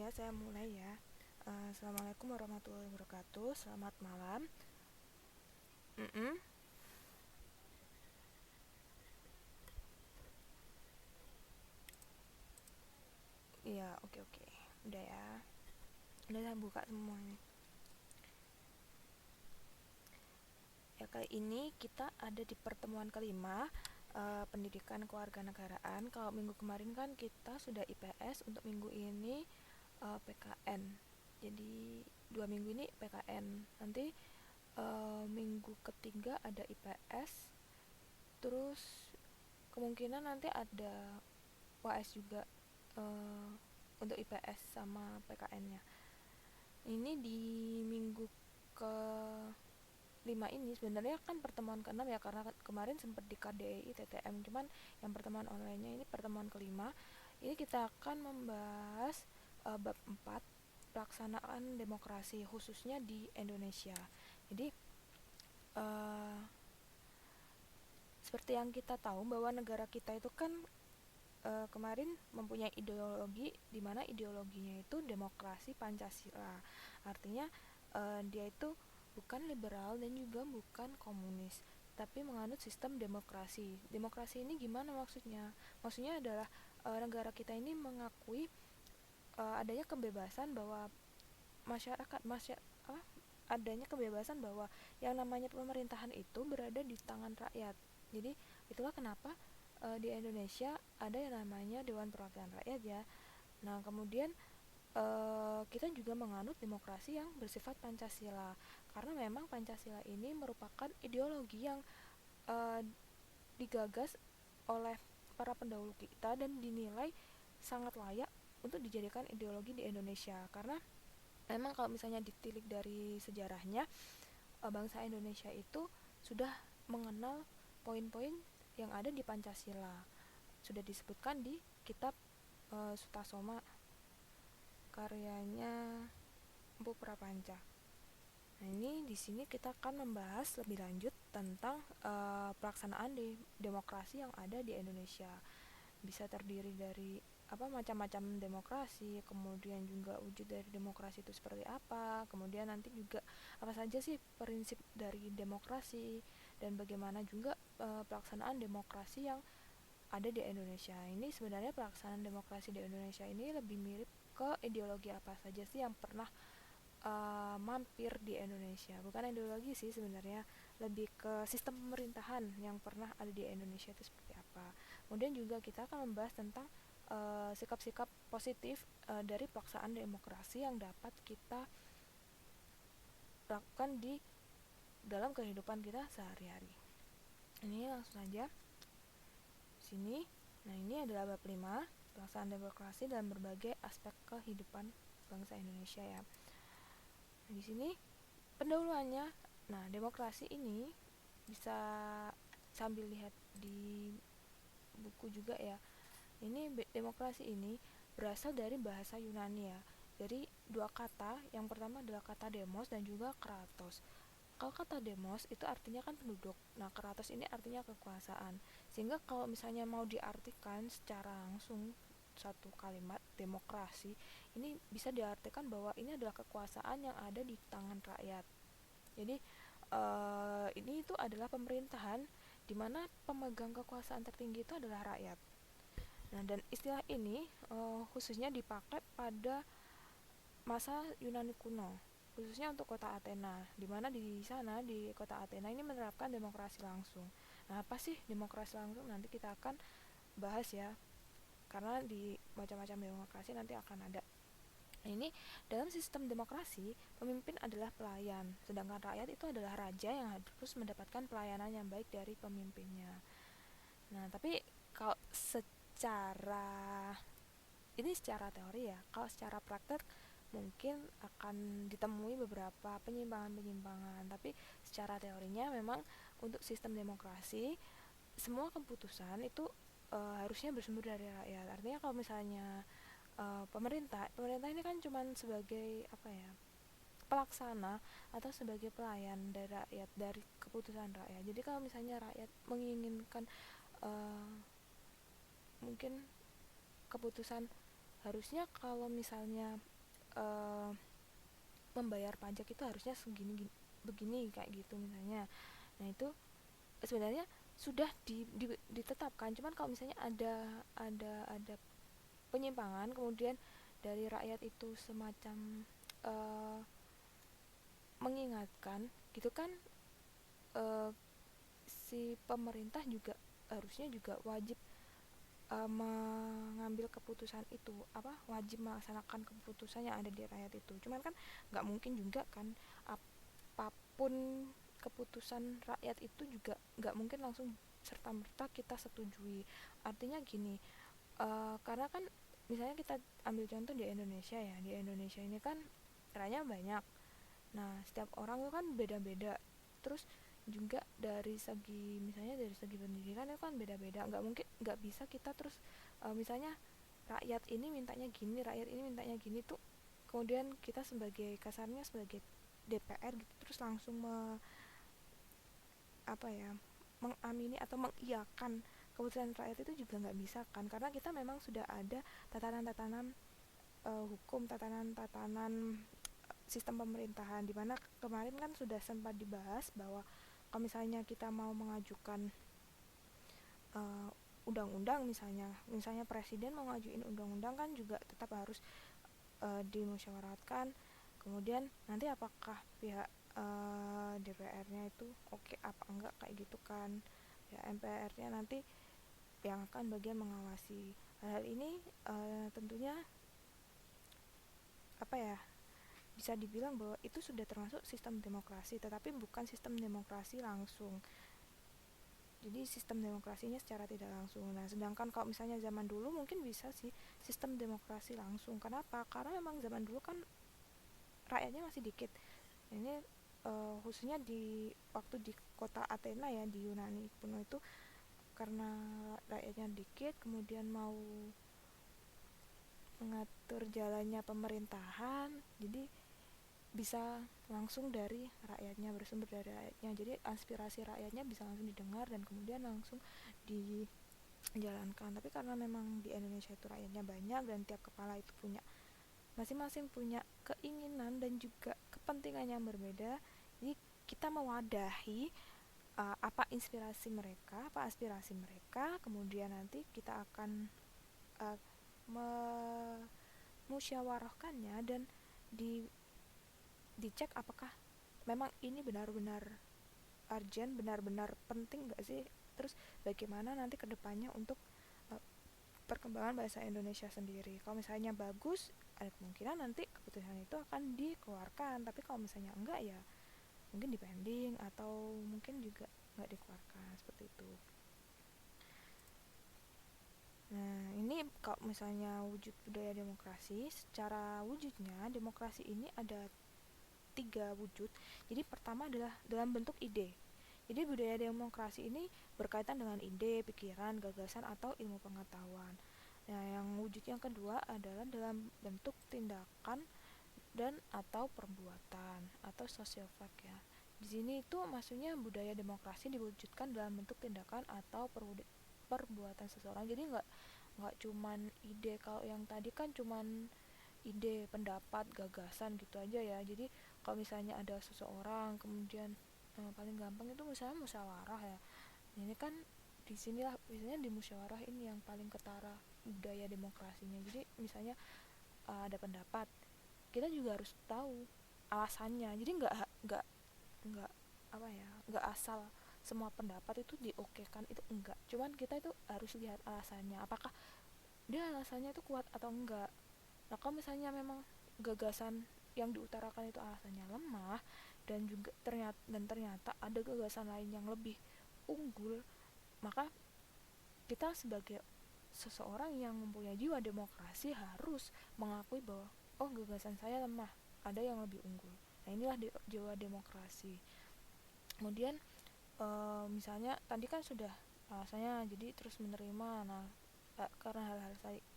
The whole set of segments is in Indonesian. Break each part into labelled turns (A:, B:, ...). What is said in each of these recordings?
A: ya, saya mulai ya. Assalamualaikum warahmatullahi wabarakatuh. Selamat malam. Mm-mm. Iya, oke oke. Udah ya. Udah saya buka semuanya. Ya, kali ini kita ada di pertemuan kelima, pendidikan kewarganegaraan. Kalau minggu kemarin kan kita sudah IPS, untuk minggu ini PKN. Jadi 2 minggu ini PKN. Nanti minggu ketiga ada IPS. Terus kemungkinan nanti ada UAS juga, eh, untuk IPS sama PKN-nya. Ini di minggu ke 5 ini sebenarnya kan pertemuan ke-6 ya, karena kemarin sempat di KDI TTM, cuman yang pertemuan online-nya ini pertemuan kelima. Ini kita akan membahas bab 4, pelaksanaan demokrasi khususnya di Indonesia. Jadi uh, seperti yang kita tahu bahwa negara kita itu kan kemarin mempunyai ideologi, di mana ideologinya itu demokrasi Pancasila. Artinya dia itu bukan liberal dan juga bukan komunis, tapi menganut sistem demokrasi. Demokrasi ini gimana maksudnya? Maksudnya adalah negara kita ini mengakui adanya kebebasan bahwa masyarakat adanya kebebasan bahwa yang namanya pemerintahan itu berada di tangan rakyat. Jadi itulah kenapa di Indonesia ada yang namanya Dewan Perwakilan Rakyat ya. Nah, kemudian kita juga menganut demokrasi yang bersifat Pancasila, karena memang Pancasila ini merupakan ideologi yang uh, digagas oleh para pendahulu kita dan dinilai sangat layak untuk dijadikan ideologi di Indonesia. Karena memang kalau misalnya ditilik dari sejarahnya, bangsa Indonesia itu sudah mengenal poin-poin yang ada di Pancasila. Sudah disebutkan di kitab Sutasoma, karyanya Empu Prapanca. Nah, ini di sini kita akan membahas lebih lanjut tentang pelaksanaan demokrasi yang ada di Indonesia. Bisa terdiri dari macam-macam demokrasi, kemudian juga wujud dari demokrasi itu seperti apa, kemudian nanti juga apa saja sih prinsip dari demokrasi, dan bagaimana juga pelaksanaan demokrasi yang ada di Indonesia. Ini sebenarnya pelaksanaan demokrasi di Indonesia ini lebih mirip ke ideologi apa saja sih yang pernah mampir di Indonesia. Bukan ideologi sih sebenarnya, lebih ke sistem pemerintahan yang pernah ada di Indonesia itu seperti apa. Kemudian juga kita akan membahas tentang sikap-sikap positif dari pelaksanaan demokrasi yang dapat kita lakukan di dalam kehidupan kita sehari-hari. Ini langsung saja sini. Nah, ini adalah bab 5, pelaksanaan demokrasi dalam berbagai aspek kehidupan bangsa Indonesia ya. Nah, di sini pendahuluannya. Nah, demokrasi ini bisa sambil lihat di buku juga ya. Ini demokrasi ini berasal dari bahasa Yunani ya. Dari dua kata, yang pertama adalah kata demos dan juga kratos. Kalau kata demos itu artinya kan penduduk. Nah, kratos ini artinya kekuasaan. Sehingga kalau misalnya mau diartikan secara langsung satu kalimat demokrasi, ini bisa diartikan bahwa ini adalah kekuasaan yang ada di tangan rakyat. Jadi ini itu adalah pemerintahan di mana pemegang kekuasaan tertinggi itu adalah rakyat. Nah, dan istilah ini khususnya dipakai pada masa Yunani kuno, khususnya untuk kota Athena, di mana di sana di kota Athena ini menerapkan demokrasi langsung. Nah, apa sih demokrasi langsung? Nanti kita akan bahas ya, karena di macam-macam demokrasi nanti akan ada. Nah, ini dalam sistem demokrasi, pemimpin adalah pelayan, sedangkan rakyat itu adalah raja yang harus mendapatkan pelayanan yang baik dari pemimpinnya. Nah, tapi kalau secara ini secara teori ya, kalau secara praktek mungkin akan ditemui beberapa penyimpangan-penyimpangan, tapi secara teorinya memang untuk sistem demokrasi semua keputusan itu harusnya bersumber dari rakyat. Artinya kalau misalnya pemerintah ini kan cuma sebagai pelaksana atau sebagai pelayan dari rakyat, dari keputusan rakyat. Jadi kalau misalnya rakyat menginginkan mungkin keputusan, harusnya kalau misalnya uh, membayar pajak itu harusnya segini begini kayak gitu misalnya. Nah itu sebenarnya sudah ditetapkan, cuman kalau misalnya ada penyimpangan, kemudian dari rakyat itu semacam uh, mengingatkan gitu kan, uh, si pemerintah juga harusnya juga wajib mengambil keputusan itu, wajib melaksanakan keputusan yang ada di rakyat itu. Cuman kan nggak mungkin juga kan apapun keputusan rakyat itu juga nggak mungkin langsung serta merta kita setujui. Artinya gini, karena kan misalnya kita ambil contoh di Indonesia ya, di Indonesia ini kan rakyatnya banyak. Nah setiap orang itu kan beda-beda, terus juga dari segi misalnya dari segi pendidikan itu kan beda-beda, nggak bisa kita terus misalnya rakyat ini mintanya gini, rakyat ini mintanya gini tuh, kemudian kita sebagai kasarnya sebagai DPR gitu terus langsung mengamini atau mengiyakan keputusan rakyat itu juga nggak bisa kan, karena kita memang sudah ada tatanan-tatanan hukum, tatanan-tatanan sistem pemerintahan, di mana kemarin kan sudah sempat dibahas bahwa kalau misalnya kita mau mengajukan uh, undang-undang, misalnya presiden mau ngajuin undang-undang kan juga tetap harus dimusyawarahkan, kemudian nanti apakah pihak DPR-nya itu oke apa enggak kayak gitu kan, ya MPR-nya nanti yang akan bagian mengawasi hal ini. Tentunya bisa dibilang bahwa itu sudah termasuk sistem demokrasi, tetapi bukan sistem demokrasi langsung. Jadi sistem demokrasinya secara tidak langsung. Nah, sedangkan kalau misalnya zaman dulu mungkin bisa sih sistem demokrasi langsung. Kenapa? Karena memang zaman dulu kan rakyatnya masih dikit. Ini khususnya di waktu di kota Athena ya, di Yunani kuno itu, karena rakyatnya dikit, kemudian mau mengatur jalannya pemerintahan, jadi bisa langsung dari rakyatnya, bersumber dari rakyatnya, jadi aspirasi rakyatnya bisa langsung didengar dan kemudian langsung dijalankan. Tapi karena memang di Indonesia itu rakyatnya banyak dan tiap kepala itu punya masing-masing punya keinginan dan juga kepentingan yang berbeda, jadi kita mewadahi apa inspirasi mereka, apa aspirasi mereka, kemudian nanti kita akan uh, memusyawarahkannya dan dicek apakah memang ini benar-benar urgent, benar-benar penting nggak sih, terus bagaimana nanti kedepannya untuk perkembangan bahasa Indonesia sendiri. Kalau misalnya bagus, ada kemungkinan nanti keputusan itu akan dikeluarkan, tapi kalau misalnya enggak ya mungkin dipending atau mungkin juga nggak dikeluarkan, seperti itu. Nah, ini kalau misalnya wujud budaya demokrasi, secara wujudnya demokrasi ini ada 3 wujud. Jadi pertama adalah dalam bentuk ide. Jadi budaya demokrasi ini berkaitan dengan ide, pikiran, gagasan, atau ilmu pengetahuan. Nah, yang wujud yang kedua adalah dalam bentuk tindakan dan atau perbuatan atau social fact ya. Di sini itu maksudnya budaya demokrasi diwujudkan dalam bentuk tindakan atau perbuatan seseorang. Jadi nggak cuman ide, kalau yang tadi kan cuman ide, pendapat, gagasan gitu aja ya. Jadi kalau misalnya ada seseorang kemudian paling gampang itu misalnya musyawarah ya. Ini kan di sinilah biasanya di musyawarah ini yang paling ketara budaya demokrasinya. Jadi misalnya ada pendapat, kita juga harus tahu alasannya. Jadi nggak nggak asal semua pendapat itu diokekan, itu enggak. Cuman kita itu harus lihat alasannya, apakah dia alasannya itu kuat atau enggak. Nah kalau misalnya memang gagasan yang diutarakan itu alasannya lemah dan juga ternyata ada gagasan lain yang lebih unggul, maka kita sebagai seseorang yang mempunyai jiwa demokrasi harus mengakui bahwa oh gagasan saya lemah, ada yang lebih unggul. Nah inilah jiwa demokrasi. Kemudian misalnya tadi kan sudah alasannya, jadi terus menerima. Nah karena hal-hal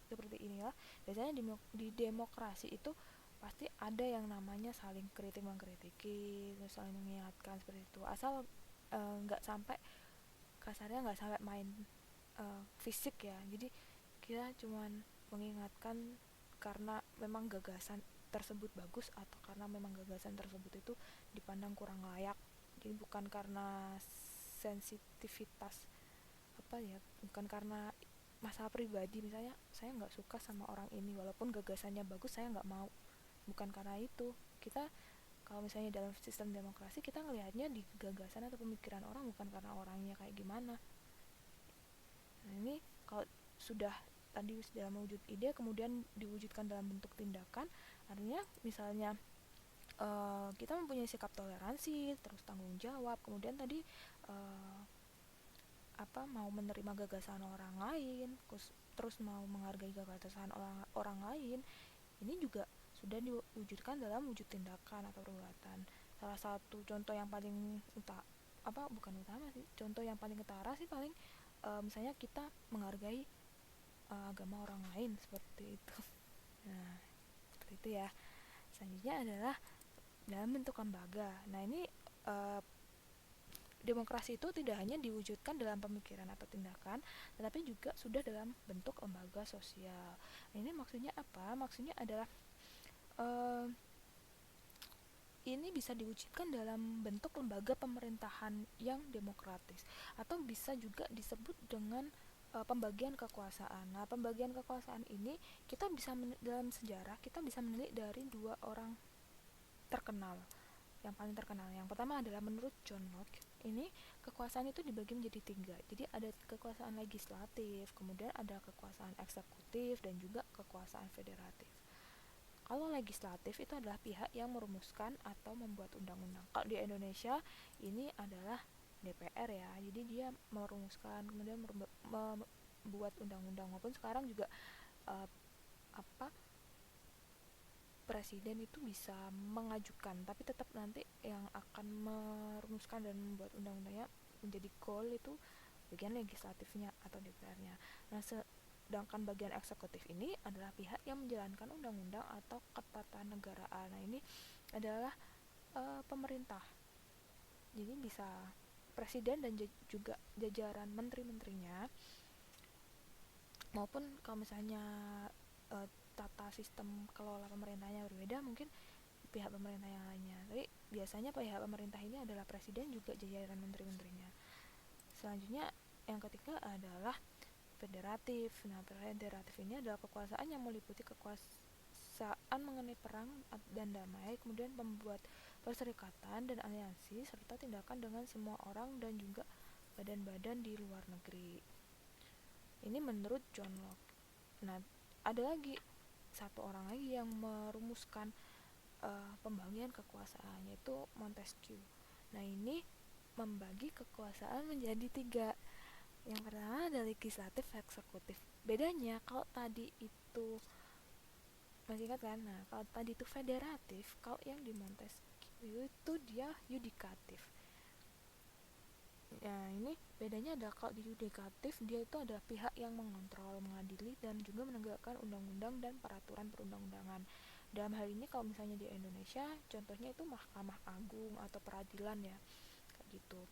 A: seperti inilah biasanya di demokrasi itu pasti ada yang namanya saling kritik mengkritiki, terus saling mengingatkan, seperti itu. Asal nggak sampai kasarnya nggak sampai main fisik ya. Jadi kita cuman mengingatkan karena memang gagasan tersebut bagus atau karena memang gagasan tersebut itu dipandang kurang layak. Jadi bukan karena sensitivitas bukan karena masalah pribadi, misalnya saya nggak suka sama orang ini walaupun gagasannya bagus, saya nggak mau. Bukan karena itu. Kita kalau misalnya dalam sistem demokrasi, kita ngelihatnya di gagasan atau pemikiran orang, bukan karena orangnya kayak gimana. Nah ini kalau sudah tadi dalam wujud ide kemudian diwujudkan dalam bentuk tindakan, artinya misalnya kita mempunyai sikap toleransi, terus tanggung jawab, kemudian tadi mau menerima gagasan orang lain, terus mau menghargai gagasan orang lain, ini juga sudah diwujudkan dalam wujud tindakan atau perbuatan. Salah satu contoh yang paling bukan utama sih, contoh yang paling ketara sih paling misalnya kita menghargai agama orang lain seperti itu. Nah, seperti itu ya. Selanjutnya adalah dalam bentuk lembaga. Nah, ini demokrasi itu tidak hanya diwujudkan dalam pemikiran atau tindakan, tetapi juga sudah dalam bentuk lembaga sosial. Nah, ini maksudnya apa? Maksudnya adalah ini bisa diwujudkan dalam bentuk lembaga pemerintahan yang demokratis, atau bisa juga disebut dengan pembagian kekuasaan. Nah, pembagian kekuasaan ini kita bisa dalam sejarah kita bisa menilik dari dua orang terkenal. Yang paling terkenal, yang pertama adalah menurut John Locke, ini kekuasaan itu dibagi menjadi 3. Jadi ada kekuasaan legislatif, kemudian ada kekuasaan eksekutif, dan juga kekuasaan federatif. Kalau legislatif itu adalah pihak yang merumuskan atau membuat undang-undang. Kalau di Indonesia ini adalah DPR ya, jadi dia merumuskan kemudian membuat undang-undang, maupun sekarang juga presiden itu bisa mengajukan, tapi tetap nanti yang akan merumuskan dan membuat undang-undangnya menjadi goal itu bagian legislatifnya atau DPR-nya. Nah, sedangkan bagian eksekutif ini adalah pihak yang menjalankan undang-undang atau ketatanegaraan. Nah, ini adalah pemerintah. Jadi bisa presiden dan juga jajaran menteri-menterinya, maupun kalau misalnya tata sistem kelola pemerintahnya berbeda, mungkin pihak pemerintah yang lainnya. Tapi biasanya pihak pemerintah ini adalah presiden juga jajaran menteri-menterinya. Selanjutnya yang ketiga adalah federatif. Nah, federatif ini adalah kekuasaan yang meliputi kekuasaan mengenai perang dan damai, kemudian membuat perserikatan dan aliansi, serta tindakan dengan semua orang dan juga badan-badan di luar negeri. Ini menurut John Locke. Nah, ada lagi satu orang lagi yang merumuskan pembagian kekuasaan, yaitu Montesquieu. Nah, ini membagi kekuasaan menjadi 3. Yang pertama ada legislatif, eksekutif. Bedanya kalau tadi itu masih ingat kan? Nah, kalau tadi itu federatif, kalau yang di Montesquieu itu dia yudikatif. Nah, ini bedanya adalah kalau di yudikatif dia itu adalah pihak yang mengontrol, mengadili, dan juga menegakkan undang-undang dan peraturan perundang-undangan. Dalam hal ini kalau misalnya di Indonesia contohnya itu Mahkamah Agung atau peradilan ya, kayak gitu.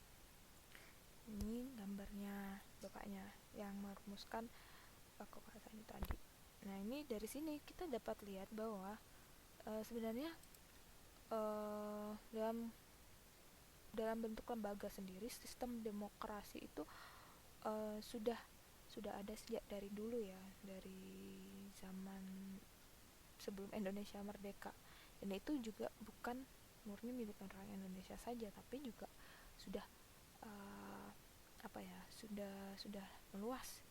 A: Ini gambarnya bapaknya yang merumuskan kekuasaan itu tadi. Nah, ini dari sini kita dapat lihat bahwa sebenarnya dalam bentuk lembaga sendiri, sistem demokrasi itu sudah ada sejak dari dulu ya, dari zaman sebelum Indonesia merdeka. Dan itu juga bukan murni milik orang Indonesia saja, tapi juga sudah sudah meluas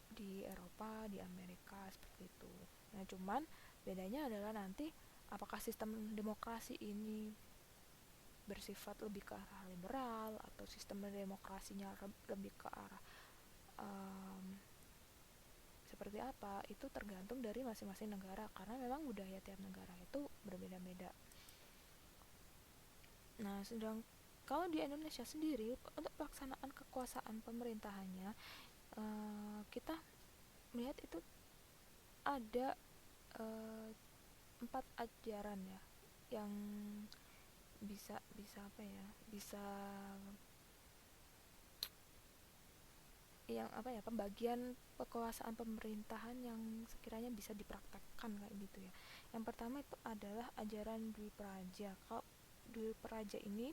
A: di Eropa, di Amerika, seperti itu. Nah, cuman bedanya adalah nanti apakah sistem demokrasi ini bersifat lebih ke arah liberal atau sistem demokrasinya lebih ke arah seperti apa, itu tergantung dari masing-masing negara, karena memang budaya tiap negara itu berbeda-beda. Nah, sedang kalau di Indonesia sendiri untuk pelaksanaan kekuasaan pemerintahannya, kita melihat itu ada 4 ajaran ya, yang bisa yang apa ya, pembagian kekuasaan pemerintahan yang sekiranya bisa dipraktekkan kayak gitu ya. Yang pertama itu adalah ajaran Dwi Praja. Kalau Dwi Praja ini,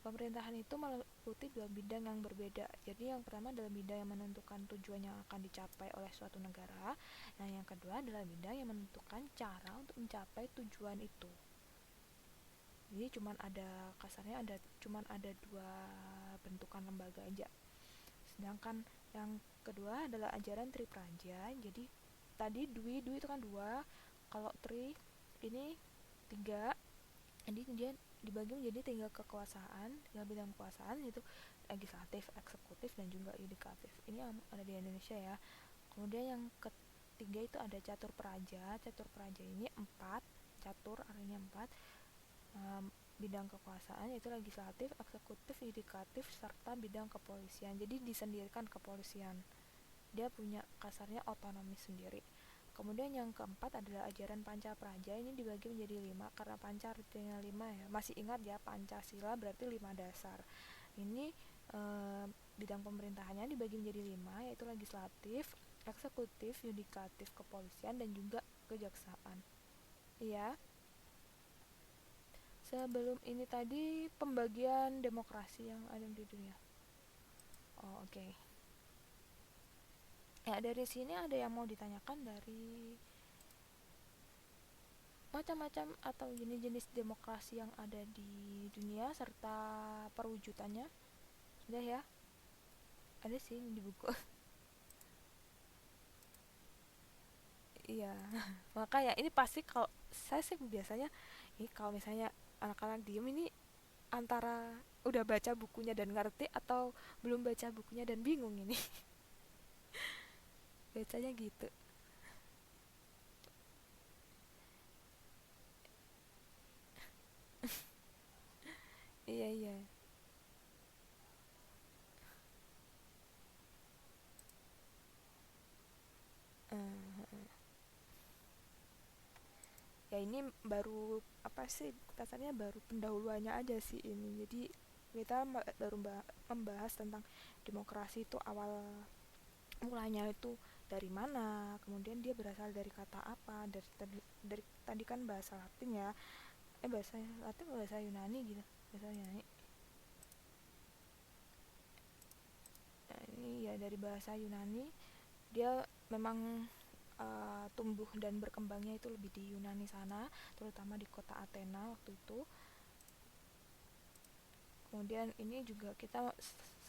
A: pemerintahan itu meliputi dua bidang yang berbeda. Jadi yang pertama adalah bidang yang menentukan tujuan yang akan dicapai oleh suatu negara. Nah, yang kedua adalah bidang yang menentukan cara untuk mencapai tujuan itu. Jadi cuman ada dua bentukan lembaga aja. Sedangkan yang kedua adalah ajaran Tripraja. Jadi tadi Dwi itu kan dua, kalau Tri ini tiga. Jadi dia dibagi menjadi tiga kekuasaan, tiga bidang kekuasaan, yaitu legislatif, eksekutif, dan juga yudikatif. Ini yang ada di Indonesia ya. Kemudian yang ketiga itu ada catur praja. Catur praja ini empat, catur artinya empat, bidang kekuasaan yaitu legislatif, eksekutif, yudikatif, serta bidang kepolisian. Jadi disendirikan kepolisian, dia punya kasarnya otonomi sendiri. Kemudian yang keempat adalah ajaran Pancapraja. Ini dibagi menjadi 5 karena Panca artinya 5 ya. Masih ingat ya, Pancasila berarti 5 dasar. Ini bidang pemerintahannya dibagi menjadi 5, yaitu legislatif, eksekutif, yudikatif, kepolisian, dan juga kejaksaan. Iya. Sebelum ini tadi pembagian demokrasi yang ada di dunia. Oh, oke. Ya, dari sini ada yang mau ditanyakan dari macam-macam atau jenis-jenis demokrasi yang ada di dunia serta perwujudannya. Sudah ya? Ada sih di buku. Iya. Makanya ini pasti, kalau saya sih biasanya ini kalau misalnya anak-anak diem ini antara udah baca bukunya dan ngerti atau belum baca bukunya dan bingung ini. Biasanya gitu. Iya, iya. Eh, ya ini baru apa sih, kasarnya baru pendahuluannya aja sih ini. Jadi kita baru membahas tentang demokrasi itu awal mulanya itu dari mana, kemudian dia berasal dari kata apa, dari tadi kan bahasa Latin ya, bahasa Latin, bahasa Yunani gitu, bahasa Yunani. Nah, ini ya dari bahasa Yunani, dia memang tumbuh dan berkembangnya itu lebih di Yunani sana, terutama di kota Athena waktu itu. Kemudian ini juga kita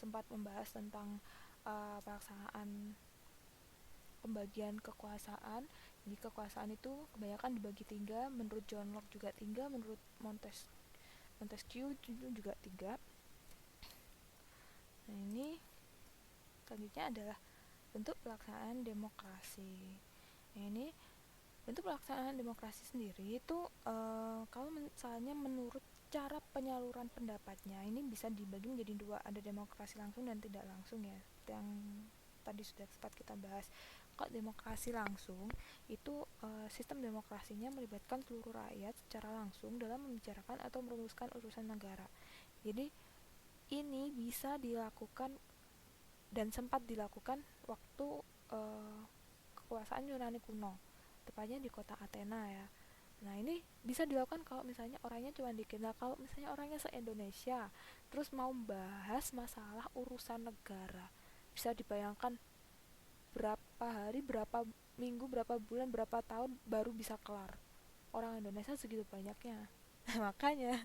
A: sempat membahas tentang pelaksanaan pembagian kekuasaan. Jadi kekuasaan itu kebanyakan dibagi tiga, menurut John Locke juga tiga, menurut Montesquieu itu juga tiga. Nah, ini selanjutnya adalah bentuk pelaksanaan demokrasi. Nah, ini bentuk pelaksanaan demokrasi sendiri itu kalau misalnya menurut cara penyaluran pendapatnya ini bisa dibagi menjadi dua, ada demokrasi langsung dan tidak langsung ya, yang tadi sudah sempat kita bahas. Kalau demokrasi langsung itu sistem demokrasinya melibatkan seluruh rakyat secara langsung dalam membicarakan atau merumuskan urusan negara. Jadi ini bisa dilakukan dan sempat dilakukan waktu kekuasaan Yunani kuno, tepatnya di kota Athena ya. Nah, ini bisa dilakukan kalau misalnya orangnya cuma dikit. Nah, kalau misalnya orangnya se-Indonesia terus mau bahas masalah urusan negara, bisa dibayangkan berapa hari, berapa minggu, berapa bulan, berapa tahun baru bisa kelar. Orang Indonesia segitu banyaknya. Makanya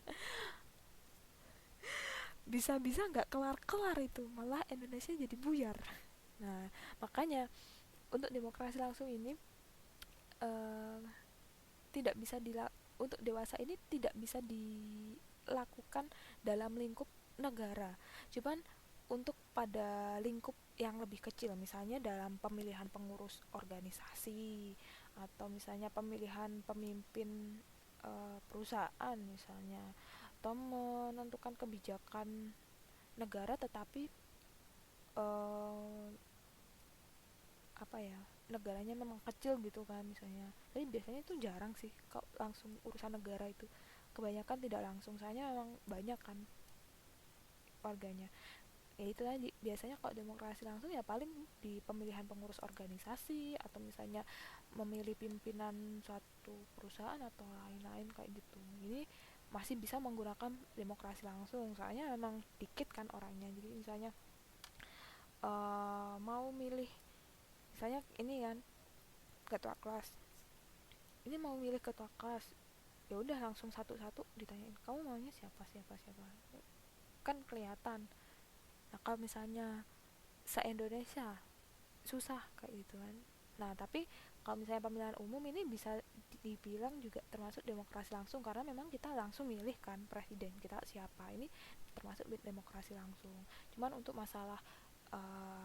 A: bisa-bisa nggak kelar-kelar itu, malah Indonesia jadi buyar. Nah, makanya untuk demokrasi langsung ini eh, tidak bisa untuk dewasa ini tidak bisa dilakukan dalam lingkup negara. Cuman untuk pada lingkup yang lebih kecil, misalnya dalam pemilihan pengurus organisasi atau misalnya pemilihan pemimpin perusahaan misalnya, atau menentukan kebijakan negara, tetapi apa ya, negaranya memang kecil gitu kan misalnya. Tapi biasanya itu jarang sih kalau langsung urusan negara itu, kebanyakan tidak langsung, soalnya memang banyak kan warganya. ya itu tadi, biasanya kalau demokrasi langsung ya paling di pemilihan pengurus organisasi atau misalnya memilih pimpinan suatu perusahaan atau lain-lain kayak gitu. Jadi masih bisa menggunakan demokrasi langsung, soalnya memang dikit kan orangnya. Jadi misalnya mau milih, misalnya ini kan ketua kelas, ini mau milih ketua kelas, ya udah langsung satu-satu ditanyain, kamu maunya siapa siapa siapa, kan kelihatan. Nah kalau misalnya se-Indonesia susah kayak gitu kan. Nah tapi kalau misalnya pemilihan umum ini bisa dibilang juga termasuk demokrasi langsung, karena memang kita langsung milih kan presiden kita siapa, ini termasuk demokrasi langsung. Cuman untuk masalah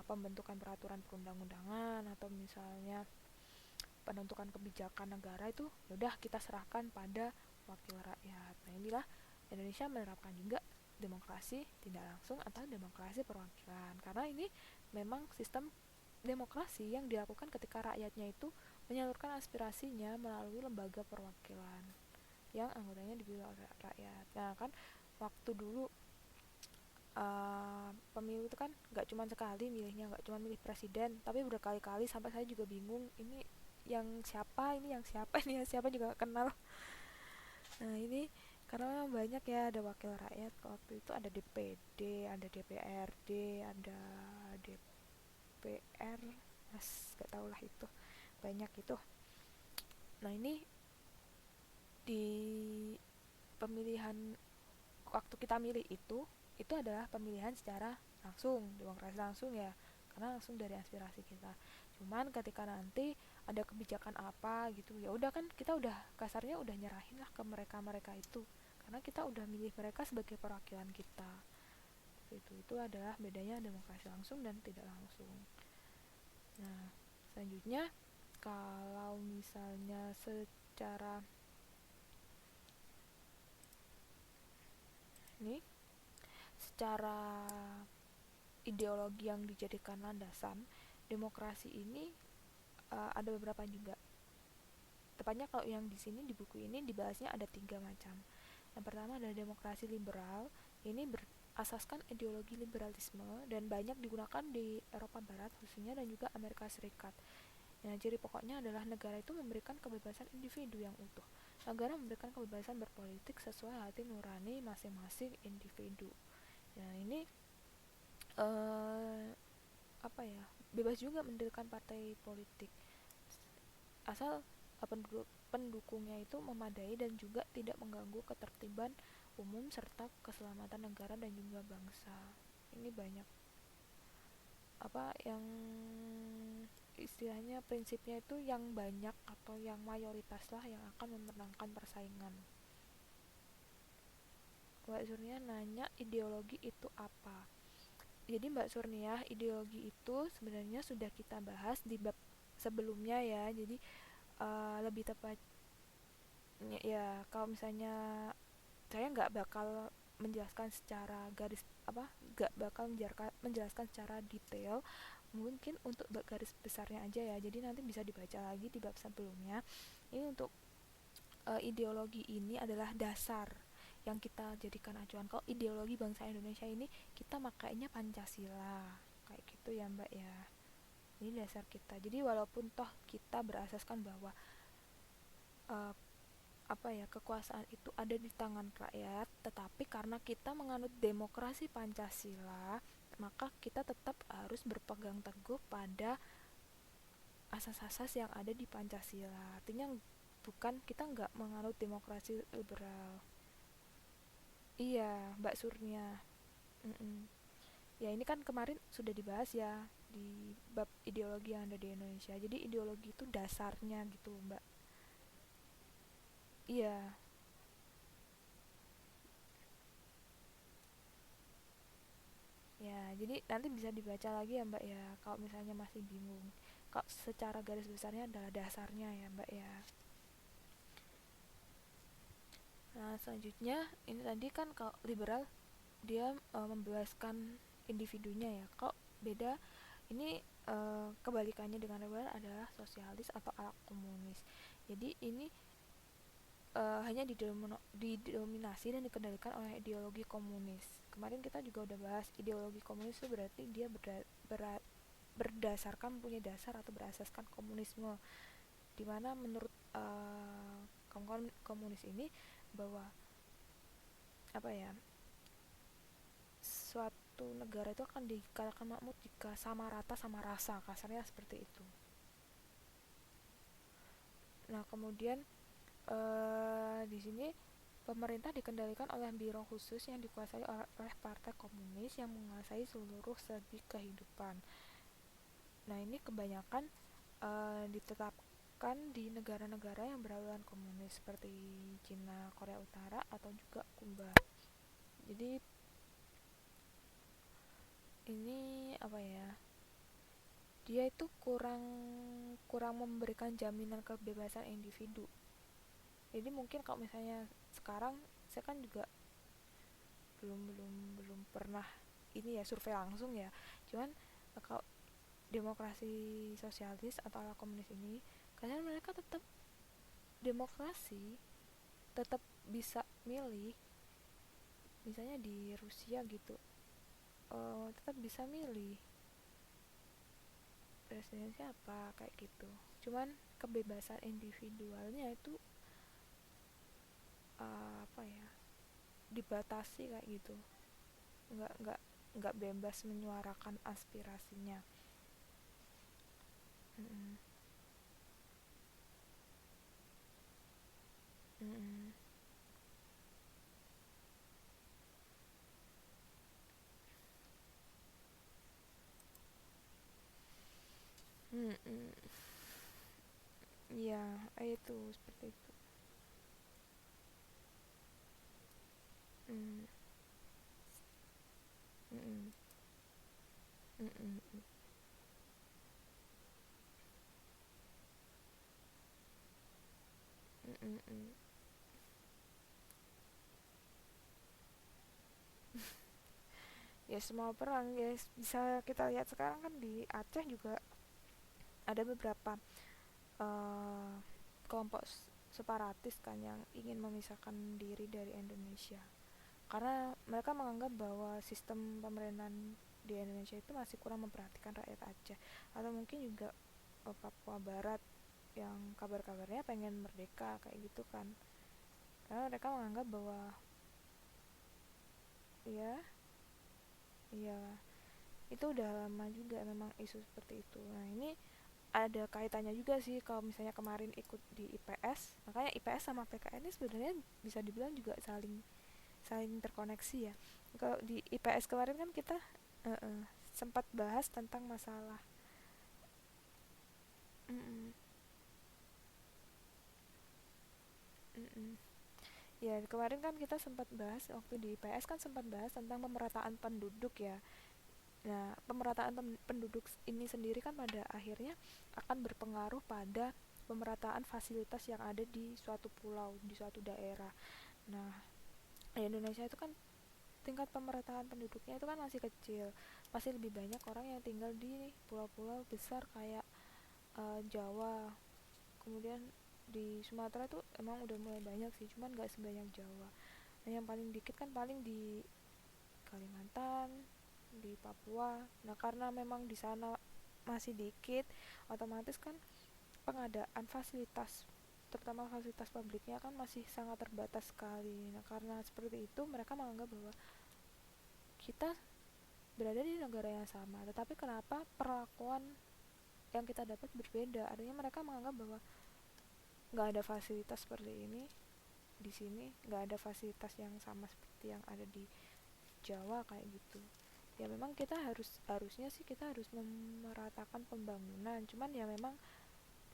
A: pembentukan peraturan perundang-undangan atau misalnya penentukan kebijakan negara itu udah kita serahkan pada wakil rakyat. Nah inilah Indonesia menerapkan juga demokrasi tidak langsung atau demokrasi perwakilan, karena ini memang sistem demokrasi yang dilakukan ketika rakyatnya itu menyalurkan aspirasinya melalui lembaga perwakilan yang anggotanya dipilih oleh rakyat. Nah kan waktu dulu pemilu itu kan nggak cuma sekali milihnya, nggak cuma milih presiden, tapi berkali-kali sampai saya juga bingung, ini yang siapa, ini yang siapa, ini yang siapa juga gak kenal. Nah ini karena memang banyak ya, ada wakil rakyat waktu itu, ada DPD, ada DPRD, ada DPR, mas gak tau lah itu, banyak itu. Nah ini di pemilihan waktu kita milih itu adalah pemilihan secara langsung, demokrasi langsung ya, karena langsung dari aspirasi kita. Cuman ketika nanti ada kebijakan apa gitu, ya udah kan kita udah kasarnya udah nyerahin lah ke mereka itu, karena kita udah milih mereka sebagai perwakilan kita. Itu adalah bedanya demokrasi langsung dan tidak langsung. Nah selanjutnya, kalau misalnya secara ini, secara ideologi yang dijadikan landasan demokrasi ini ada beberapa juga. Tepatnya kalau yang di sini di buku ini dibahasnya ada 3 macam. Yang pertama adalah demokrasi liberal. Ini berasaskan ideologi liberalisme dan banyak digunakan di Eropa Barat khususnya dan juga Amerika Serikat. Nah, ciri pokoknya adalah negara itu memberikan kebebasan individu yang utuh. Negara memberikan kebebasan berpolitik sesuai hati nurani masing-masing individu. Nah, ini apa ya, bebas juga mendirikan partai politik asal pendukungnya itu memadai dan juga tidak mengganggu ketertiban umum serta keselamatan negara dan juga bangsa. Ini banyak apa yang istilahnya prinsipnya itu yang banyak atau yang mayoritas lah yang akan memenangkan persaingan. Mbak Surnia nanya ideologi itu apa. Jadi Mbak Surnia, ideologi itu sebenarnya sudah kita bahas di bab sebelumnya ya. Jadi lebih tepat ya, kalau misalnya saya nggak bakal menjelaskan secara garis apa, nggak bakal menjelaskan secara detail, mungkin untuk garis besarnya aja ya, jadi nanti bisa dibaca lagi di bab sebelumnya. Ini untuk ideologi ini adalah dasar yang kita jadikan acuan. Kalau ideologi bangsa Indonesia ini kita makainya Pancasila kayak gitu ya Mbak ya, ini dasar kita. Jadi walaupun toh kita berasaskan bahwa uh, apa ya, kekuasaan itu ada di tangan rakyat, tetapi karena kita menganut demokrasi Pancasila, maka kita tetap harus berpegang teguh pada asas-asas yang ada di Pancasila. Artinya bukan, kita nggak menganut demokrasi liberal. Iya Mbak Surnia. Mm-mm. Ya ini kan kemarin sudah dibahas ya di bab ideologi yang ada di Indonesia, jadi ideologi itu dasarnya gitu Mbak. Iya. Ya, jadi nanti bisa dibaca lagi ya Mbak ya, kalau misalnya masih bingung. Kalau secara garis besarnya adalah dasarnya ya Mbak ya. Nah, selanjutnya ini tadi kan kalau liberal dia membebaskan individunya ya. Kok beda ini, kebalikannya dengan liberal adalah sosialis atau ala komunis. Jadi ini hanya didominasi dan dikendalikan oleh ideologi komunis. kemarin kita juga udah bahas ideologi komunis itu berarti dia berdasarkan punya dasar atau berasaskan komunisme, dimana menurut komunis ini bahwa apa ya, suatu negara itu akan dikatakan makmur jika sama rata sama rasa, kasarnya seperti itu. Nah kemudian di sini pemerintah dikendalikan oleh biro khusus yang dikuasai oleh partai komunis yang menguasai seluruh segi kehidupan. Nah ini kebanyakan ditetapkan di negara-negara yang berhaluan komunis seperti Cina, Korea Utara atau juga Kuba. Jadi ini apa ya? Dia itu kurang memberikan jaminan kebebasan individu. Jadi mungkin kalau misalnya sekarang saya kan juga belum pernah ini ya survei langsung ya. Cuman kalau demokrasi sosialis atau ala komunis ini, karena mereka tetap demokrasi, tetap bisa milih, misalnya di Rusia gitu, tetap bisa milih presiden siapa kayak gitu. Cuman kebebasan individualnya itu apa ya, dibatasi kayak gitu, nggak nggak nggak bebas menyuarakan aspirasinya. Mm-mm. Mm-mm. Mm-mm. Ya itu seperti itu. Mm. Mm-mm. Mm-mm. Mm-mm. Ya semua perang ya bisa kita lihat sekarang kan di Aceh juga ada beberapa uh, kelompok separatis kan yang ingin memisahkan diri dari Indonesia karena mereka menganggap bahwa sistem pemerintahan di Indonesia itu masih kurang memperhatikan rakyat Aceh, atau mungkin juga Papua Barat yang kabar-kabarnya pengen merdeka kayak gitu kan, karena mereka menganggap bahwa ya iya itu udah lama juga memang isu seperti itu. Nah ini ada kaitannya juga sih kalau misalnya kemarin ikut di IPS, makanya IPS sama PKN ini sebenarnya bisa dibilang juga saling saling terkoneksi ya. Kalau di IPS kemarin kan kita sempat bahas tentang masalah. Mm-mm, mm-mm. Ya kemarin kan kita sempat bahas waktu di IPS kan sempat bahas tentang pemerataan penduduk ya. Nah pemerataan penduduk ini sendiri kan pada akhirnya akan berpengaruh pada pemerataan fasilitas yang ada di suatu pulau, di suatu daerah. Nah di Indonesia itu kan tingkat pemerataan penduduknya itu kan masih kecil, masih lebih banyak orang yang tinggal di pulau-pulau besar kayak Jawa. Kemudian di Sumatera tuh emang udah mulai banyak sih, cuman gak sebanyak Jawa. Nah yang paling dikit kan paling di Kalimantan, di Papua. Nah karena memang di sana masih dikit, otomatis kan pengadaan fasilitas, terutama fasilitas publiknya kan masih sangat terbatas sekali. Nah karena seperti itu mereka menganggap bahwa kita berada di negara yang sama, tetapi kenapa perlakuan yang kita dapat berbeda. Artinya mereka menganggap bahwa nggak ada fasilitas seperti ini di sini, nggak ada fasilitas yang sama seperti yang ada di Jawa kayak gitu. Ya memang kita harusnya sih kita harus memeratakan pembangunan, cuman ya memang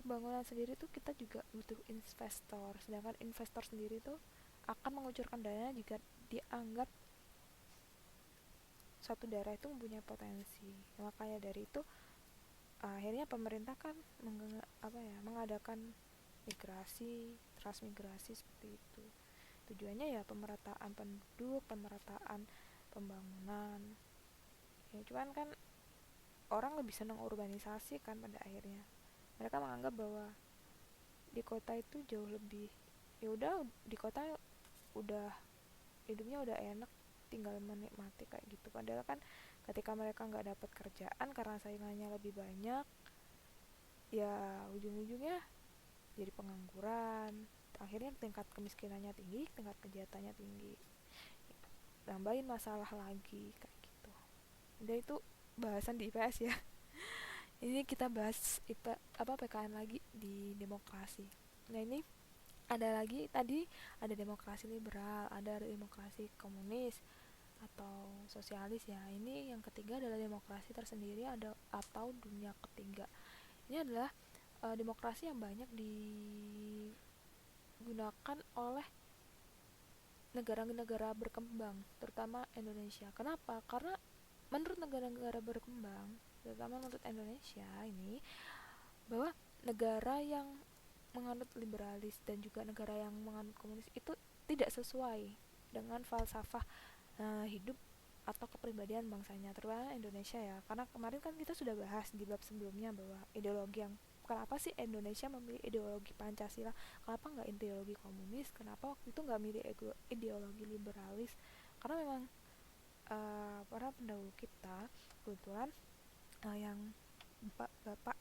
A: pembangunan sendiri tuh kita juga butuh investor, sedangkan investor sendiri tuh akan mengucurkan dana jika dianggap satu daerah itu mempunyai potensi. Makanya dari itu akhirnya pemerintah kan mengadakan migrasi, transmigrasi seperti itu. Tujuannya ya pemerataan penduduk, pemerataan pembangunan. Ya cuman kan orang lebih senang urbanisasi kan pada akhirnya. Mereka menganggap bahwa di kota itu jauh lebih, ya udah di kota udah hidupnya udah enak, tinggal menikmati kayak gitu. Padahal kan ketika mereka nggak dapat kerjaan karena saingannya lebih banyak, ya ujung-ujungnya jadi pengangguran, akhirnya tingkat kemiskinannya tinggi, tingkat kejahatannya tinggi, nambahin masalah lagi kayak gitu. Udah, itu bahasan di IPS ya. Ini kita bahas PKN lagi di demokrasi. Nah, ini ada lagi, tadi ada demokrasi liberal, ada demokrasi komunis atau sosialis ya. Ini yang ketiga adalah demokrasi tersendiri atau dunia ketiga. Ini adalah demokrasi yang banyak digunakan oleh negara-negara berkembang, terutama Indonesia. Kenapa? Karena menurut negara-negara berkembang, terutama menurut Indonesia ini, bahwa negara yang menganut liberalis dan juga negara yang menganut komunis itu tidak sesuai dengan falsafah hidup atau kepribadian bangsanya, terutama Indonesia ya. Karena kemarin kan kita sudah bahas di bab sebelumnya bahwa ideologi yang, kenapa sih Indonesia memilih ideologi Pancasila, kenapa nggak ideologi komunis, kenapa waktu itu nggak milih ideologi liberalis, karena memang para pendahulu kita kebetulan yang bapak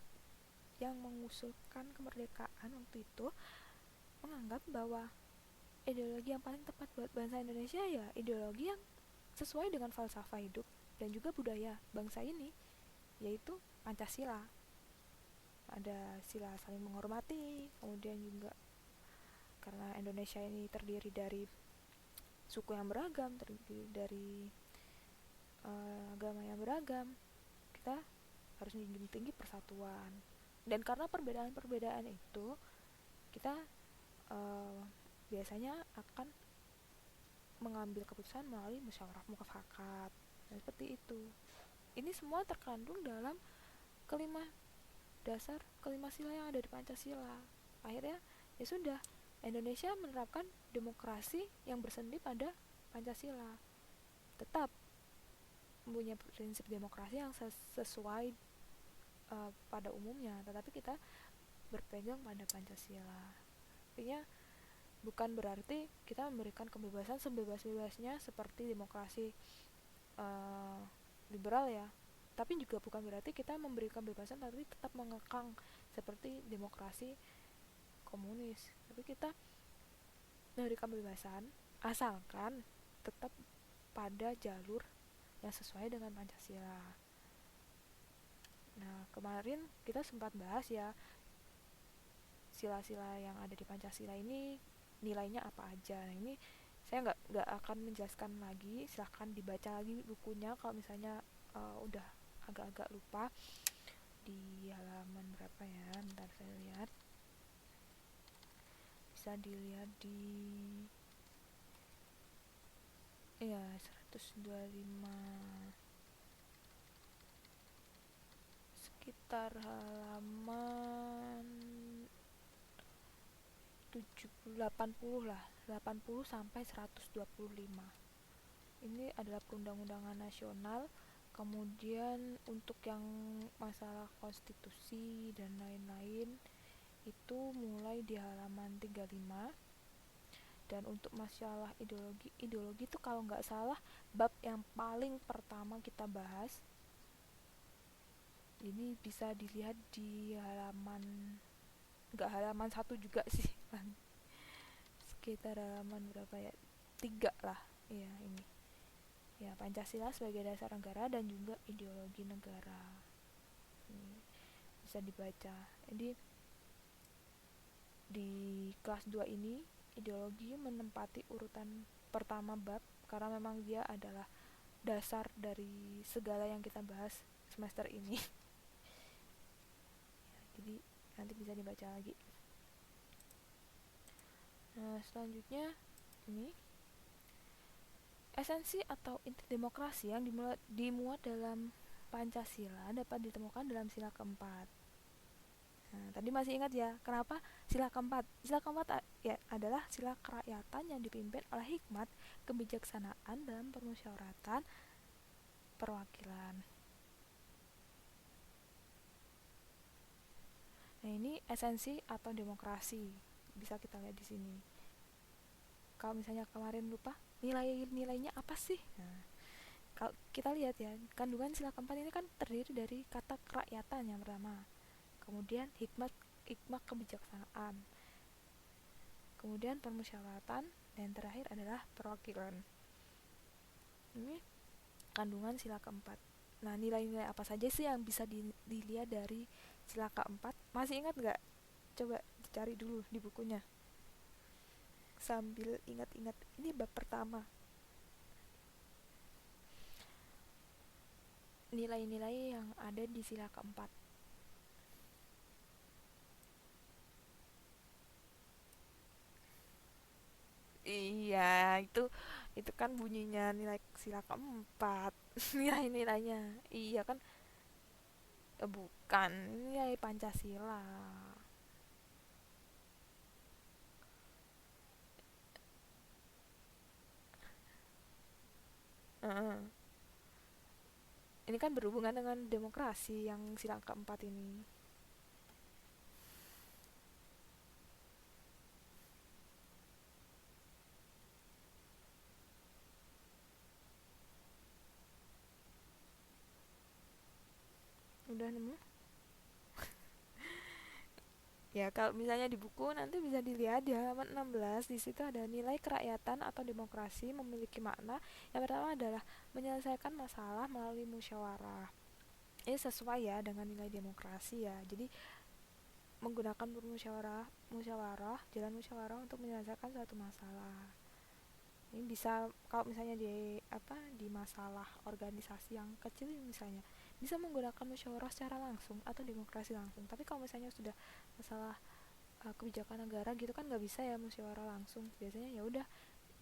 A: yang mengusulkan kemerdekaan waktu itu menganggap bahwa ideologi yang paling tepat buat bangsa Indonesia ya ideologi yang sesuai dengan falsafah hidup dan juga budaya bangsa ini, yaitu Pancasila. Ada sila saling menghormati, kemudian juga karena Indonesia ini terdiri dari suku yang beragam, terdiri dari agama yang beragam, kita harus menjunjung tinggi persatuan. Dan karena perbedaan-perbedaan itu, kita biasanya akan mengambil keputusan melalui musyawarah mufakat. Nah, seperti itu. Ini semua terkandung dalam kelima sila yang ada di Pancasila. Akhirnya ya sudah, Indonesia menerapkan demokrasi yang bersendi pada Pancasila. Tetap mempunyai prinsip demokrasi yang sesuai pada umumnya, tetapi kita berpegang pada Pancasila. Artinya bukan berarti kita memberikan kebebasan sebebas-bebasnya seperti demokrasi liberal ya, tapi juga bukan berarti kita memberikan kebebasan tapi tetap mengekang seperti demokrasi komunis. Tapi kita memberikan kebebasan asalkan tetap pada jalur yang sesuai dengan Pancasila. Nah, kemarin kita sempat bahas ya sila-sila yang ada di Pancasila ini nilainya apa aja. Nah, ini saya nggak akan menjelaskan lagi, silahkan dibaca lagi bukunya kalau misalnya udah agak-agak lupa. Di halaman berapa ya, bentar saya lihat, bisa dilihat di ya 125, sekitar halaman 80 lah, 80 sampai 125. Ini adalah perundang-undangan nasional. Kemudian untuk yang masalah konstitusi dan lain-lain itu mulai di halaman 35. Dan untuk masalah ideologi itu kalau nggak salah bab yang paling pertama kita bahas ini bisa dilihat di halaman, nggak halaman 1 juga sih, sekitar halaman berapa ya, 3 lah ya. Ini ya, Pancasila sebagai dasar negara dan juga ideologi negara. Ini bisa dibaca. Jadi di kelas 2 ini ideologi menempati urutan pertama bab karena memang dia adalah dasar dari segala yang kita bahas semester ini. Jadi nanti bisa dibaca lagi. Nah, selanjutnya ini esensi atau inti demokrasi yang dimuat dalam Pancasila dapat ditemukan dalam sila keempat. Nah, tadi masih ingat ya, kenapa sila keempat? Sila keempat ya adalah sila kerakyatan yang dipimpin oleh hikmat, kebijaksanaan dalam permusyawaratan perwakilan. Nah, ini esensi atau demokrasi. Bisa kita lihat di sini. Kalau misalnya kemarin lupa, nilai-nilainya apa sih? Nah, kalau kita lihat ya, kandungan sila keempat ini kan terdiri dari kata kerakyatan yang pertama, kemudian hikmah kebijaksanaan, kemudian permusyawaratan, dan terakhir adalah perwakilan. Ini kandungan sila keempat. Nah, nilai-nilai apa saja sih yang bisa dilihat dari sila keempat? Masih ingat nggak? Coba dicari dulu di bukunya sambil ingat-ingat. Ini bab pertama, nilai-nilai yang ada di sila keempat. Iya, itu kan bunyinya nilai sila keempat. Nilai-nilainya. Iya kan, bukan nilai Pancasila. Heeh. Ini kan berhubungan dengan demokrasi yang sila keempat ini. Udah nemu? Ya, kalau misalnya di buku nanti bisa dilihat di halaman 16, di situ ada nilai kerakyatan atau demokrasi memiliki makna. Yang pertama adalah menyelesaikan masalah melalui musyawarah. Ini sesuai ya dengan nilai demokrasi ya. Jadi menggunakan jalan musyawarah untuk menyelesaikan suatu masalah. Ini bisa kalau misalnya di masalah organisasi yang kecil misalnya bisa menggunakan musyawarah secara langsung atau demokrasi langsung. Tapi kalau misalnya sudah masalah kebijakan negara gitu kan nggak bisa ya musyawarah langsung. Biasanya ya udah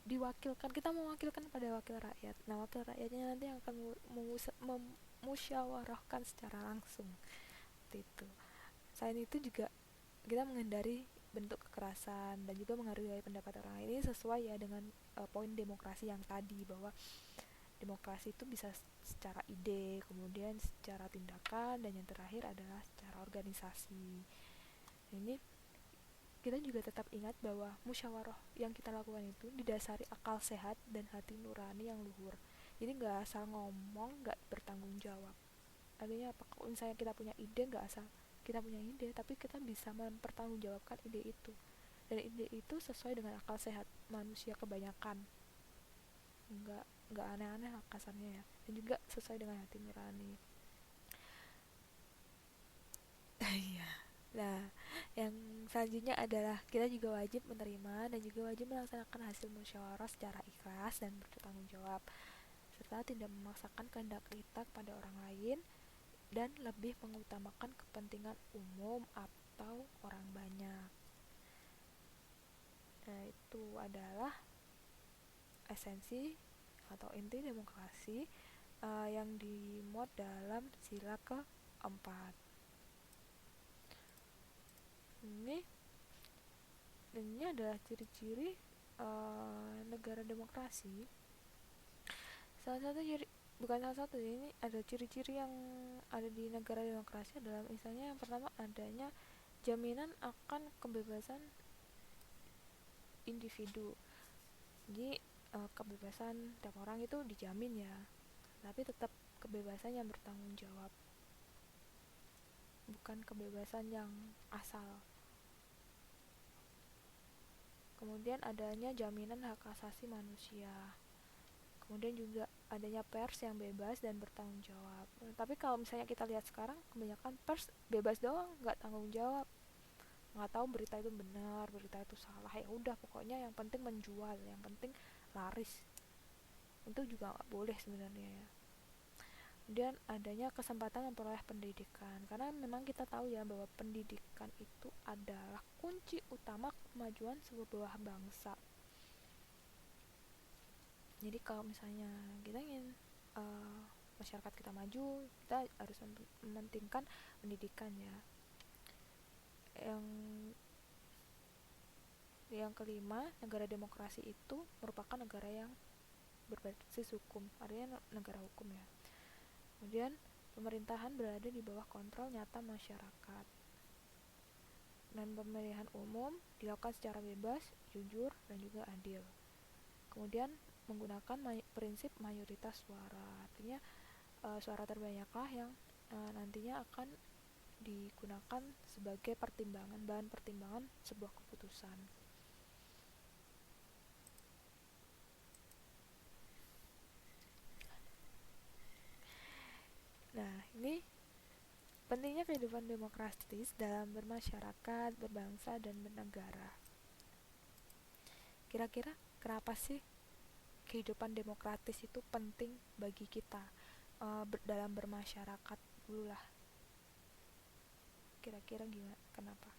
A: diwakilkan, kita mewakilkan pada wakil rakyat. Nah, wakil rakyatnya nanti yang akan memusyawarahkan secara langsung. Seperti itu. Selain itu juga kita menghindari bentuk kekerasan dan juga menghargai pendapat orang lain. Ini sesuai ya dengan poin demokrasi yang tadi, bahwa demokrasi itu bisa secara ide, kemudian secara tindakan, dan yang terakhir adalah secara organisasi. Ini kita juga tetap ingat bahwa musyawarah yang kita lakukan itu didasari akal sehat dan hati nurani yang luhur. Jadi nggak asal ngomong, nggak bertanggung jawab. Artinya apa? Kalau misalnya kita punya ide, nggak asal kita punya ide, tapi kita bisa mempertanggungjawabkan ide itu. Dan ide itu sesuai dengan akal sehat manusia kebanyakan. Nggak aneh-aneh lah kasarnya ya. Dan juga sesuai dengan hati nurani. Iya. Nah, yang selanjutnya adalah kita juga wajib menerima dan juga wajib melaksanakan hasil musyawarah secara ikhlas dan bertanggung jawab, serta tidak memaksakan kehendak kita kepada orang lain dan lebih mengutamakan kepentingan umum atau orang banyak. Nah, itu adalah esensi atau inti demokrasi yang dimuat dalam sila keempat. Ini adalah ciri-ciri negara demokrasi. Salah satu ciri, bukan salah satu, ini ada ciri-ciri yang ada di negara demokrasi adalah misalnya yang pertama adanya jaminan akan kebebasan individu. Jadi kebebasan tiap orang itu dijamin ya, tapi tetap kebebasan yang bertanggung jawab, bukan kebebasan yang asal. Kemudian adanya jaminan hak asasi manusia. Kemudian juga adanya pers yang bebas dan bertanggung jawab. Tapi kalau misalnya kita lihat sekarang, kebanyakan pers bebas doang, nggak tanggung jawab. Nggak tahu berita itu benar, berita itu salah. Ya udah, pokoknya yang penting menjual, yang penting laris. Itu juga nggak boleh sebenarnya ya. Kemudian adanya kesempatan memperoleh pendidikan, karena memang kita tahu ya bahwa pendidikan itu adalah kunci utama kemajuan sebuah bangsa. Jadi kalau misalnya kita ingin masyarakat kita maju, kita harus mementingkan pendidikan ya. Yang kelima, negara demokrasi itu merupakan negara yang berbasis hukum, artinya negara hukum ya. Kemudian pemerintahan berada di bawah kontrol nyata masyarakat, dan pemilihan umum dilakukan secara bebas, jujur, dan juga adil. Kemudian menggunakan prinsip mayoritas suara. Artinya suara terbanyaklah yang nantinya akan digunakan sebagai bahan pertimbangan sebuah keputusan. Nah, ini pentingnya kehidupan demokratis dalam bermasyarakat, berbangsa, dan bernegara. Kira-kira kenapa sih kehidupan demokratis itu penting bagi kita dalam bermasyarakat dulu lah? Kira-kira gimana? Kenapa?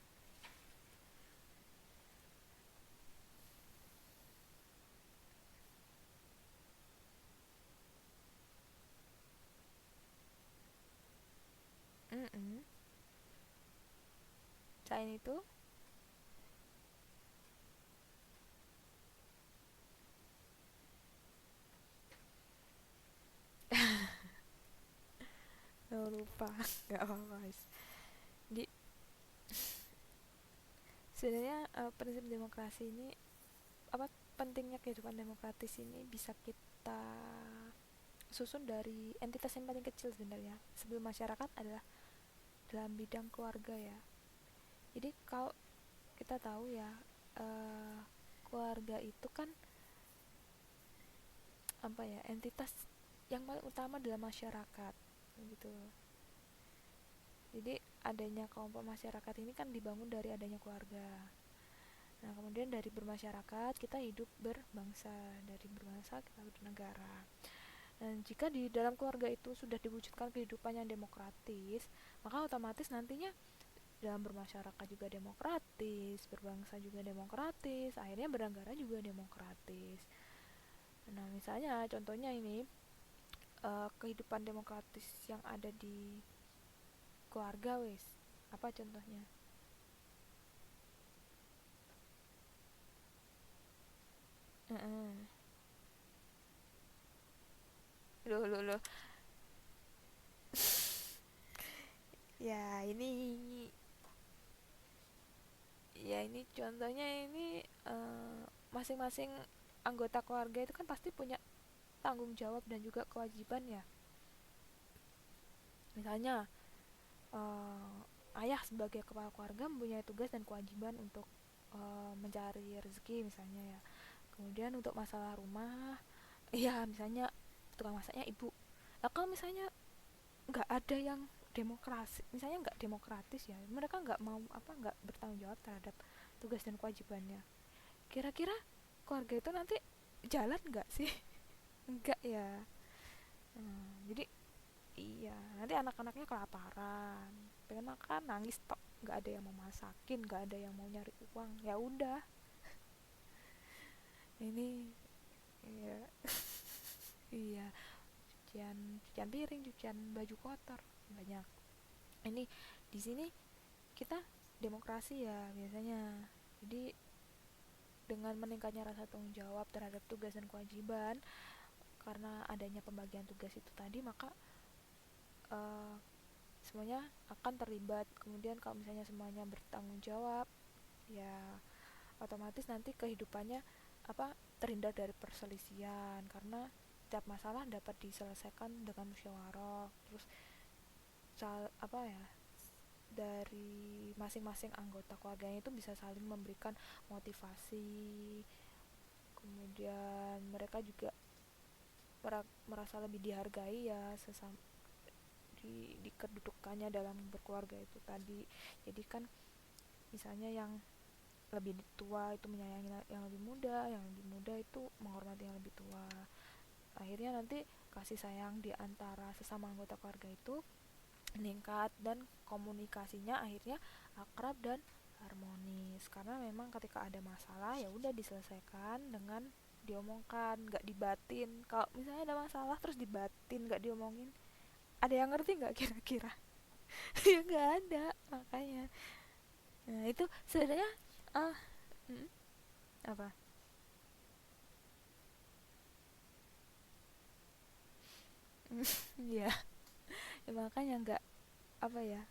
A: Selain itu, lupa. Nggak apa-apa guys. Jadi sebenarnya prinsip demokrasi ini, apa pentingnya kehidupan demokratis ini bisa kita susun dari entitas yang paling kecil sebenarnya sebelum masyarakat adalah dalam bidang keluarga ya. Jadi kalau kita tahu ya, keluarga itu kan apa ya, entitas yang paling utama dalam masyarakat gitu. Jadi adanya kelompok masyarakat ini kan dibangun dari adanya keluarga. Nah, kemudian dari bermasyarakat kita hidup berbangsa, dari berbangsa kita bernegara. Dan jika di dalam keluarga itu sudah diwujudkan kehidupan yang demokratis, maka otomatis nantinya dalam bermasyarakat juga demokratis, berbangsa juga demokratis, akhirnya bernegara juga demokratis. Nah, misalnya contohnya ini, kehidupan demokratis yang ada di keluarga wes. Apa contohnya? Heeh. Loh. Ya, ini contohnya ini, masing-masing anggota keluarga itu kan pasti punya tanggung jawab dan juga kewajiban ya. Misalnya ayah sebagai kepala keluarga mempunyai tugas dan kewajiban untuk mencari rezeki misalnya ya. Kemudian untuk masalah rumah, ya misalnya tukang masaknya ibu. Nah, kalau misalnya nggak ada yang demokrasi, misalnya nggak demokratis ya, mereka nggak mau nggak bertanggung jawab terhadap tugas dan kewajibannya. Kira-kira keluarga itu nanti jalan nggak sih? Enggak ya. Jadi iya, nanti anak-anaknya kelaparan, pengen makan nangis tok, nggak ada yang mau masakin, nggak ada yang mau nyari uang, ya udah. Ini iya. Iya, cucian cucian piring, cucian baju kotor banyak. Ini di sini kita demokrasi ya biasanya. Jadi dengan meningkatnya rasa tanggung jawab terhadap tugas dan kewajiban karena adanya pembagian tugas itu tadi, maka uh, semuanya akan terlibat. Kemudian kalau misalnya semuanya bertanggung jawab, ya otomatis nanti kehidupannya terhindar dari perselisihan karena setiap masalah dapat diselesaikan dengan musyawarah. Terus dari masing-masing anggota keluarganya itu bisa saling memberikan motivasi, kemudian mereka juga merasa lebih dihargai ya sesama di kedudukannya dalam berkeluarga itu tadi. Jadi kan misalnya yang lebih tua itu menyayangi yang lebih muda, yang lebih muda itu menghormati yang lebih tua. Akhirnya nanti kasih sayang di antara sesama anggota keluarga itu meningkat dan komunikasinya akhirnya akrab dan harmonis karena memang ketika ada masalah ya udah diselesaikan dengan diomongkan, nggak dibatin. Kalau misalnya ada masalah terus dibatin, nggak diomongin, ada yang ngerti nggak kira-kira? Ya nggak ada. Makanya nah itu sebenarnya ah mm, apa. Ya, ya makanya nggak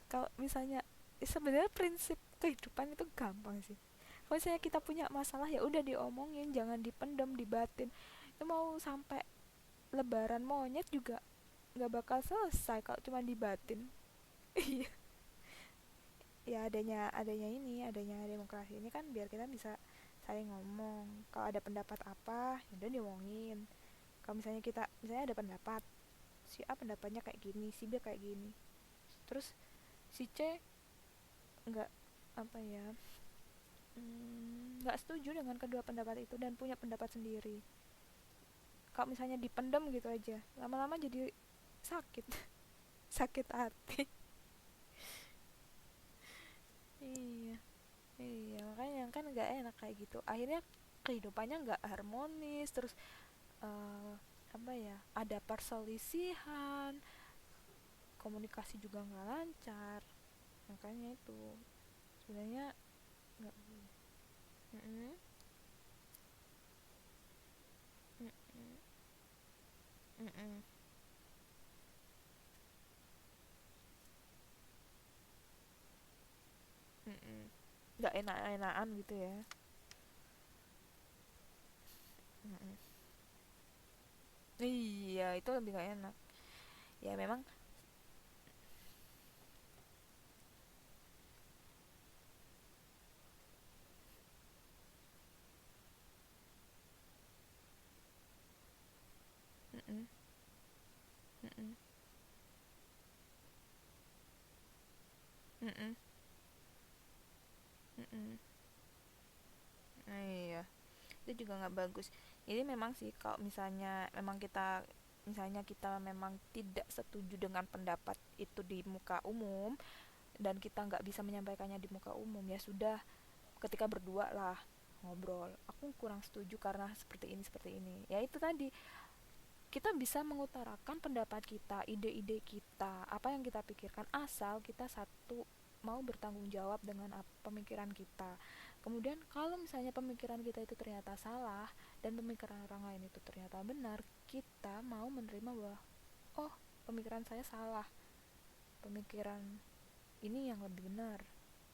A: kalau misalnya sebenarnya prinsip kehidupan itu gampang sih. Kalau misalnya kita punya masalah ya udah diomongin, jangan dipendam, dibatin. Itu mau sampai lebaran monyet juga nggak bakal selesai kalau cuma dibatin. Iya. Ya adanya demokrasi ini kan biar kita bisa saling ngomong. Kalau ada pendapat apa ya udah diomongin. Kalau misalnya ada pendapat, si A pendapatnya kayak gini, si B kayak gini, terus si C nggak apa ya nggak setuju dengan kedua pendapat itu dan punya pendapat sendiri. Kalau misalnya dipendam gitu aja, lama-lama jadi sakit. Sakit hati. Iya, iya, makanya kan nggak enak kayak gitu, akhirnya kehidupannya nggak harmonis. Terus eh, apa ya, ada perselisihan, komunikasi juga nggak lancar. Makanya itu sebenarnya nggak. Mm-mm, mm-mm, mm-mm, mm-mm. Nggak enak-enakan gitu ya. Mm-mm. Iya, itu lebih nggak enak. Ya memang. Mm-mm, mm-mm, mm-mm, mm-mm. Iya, itu juga nggak bagus. Jadi memang sih kalau misalnya kita memang tidak setuju dengan pendapat itu di muka umum dan kita nggak bisa menyampaikannya di muka umum, ya sudah, ketika berdua lah ngobrol, aku kurang setuju karena seperti ini, ya itu tadi, kita bisa mengutarakan pendapat kita, ide-ide kita, apa yang kita pikirkan, asal kita satu mau bertanggung jawab dengan pemikiran kita. Kemudian kalau misalnya pemikiran kita itu ternyata salah dan pemikiran orang lain itu ternyata benar, kita mau menerima bahwa oh, pemikiran saya salah, pemikiran ini yang lebih benar,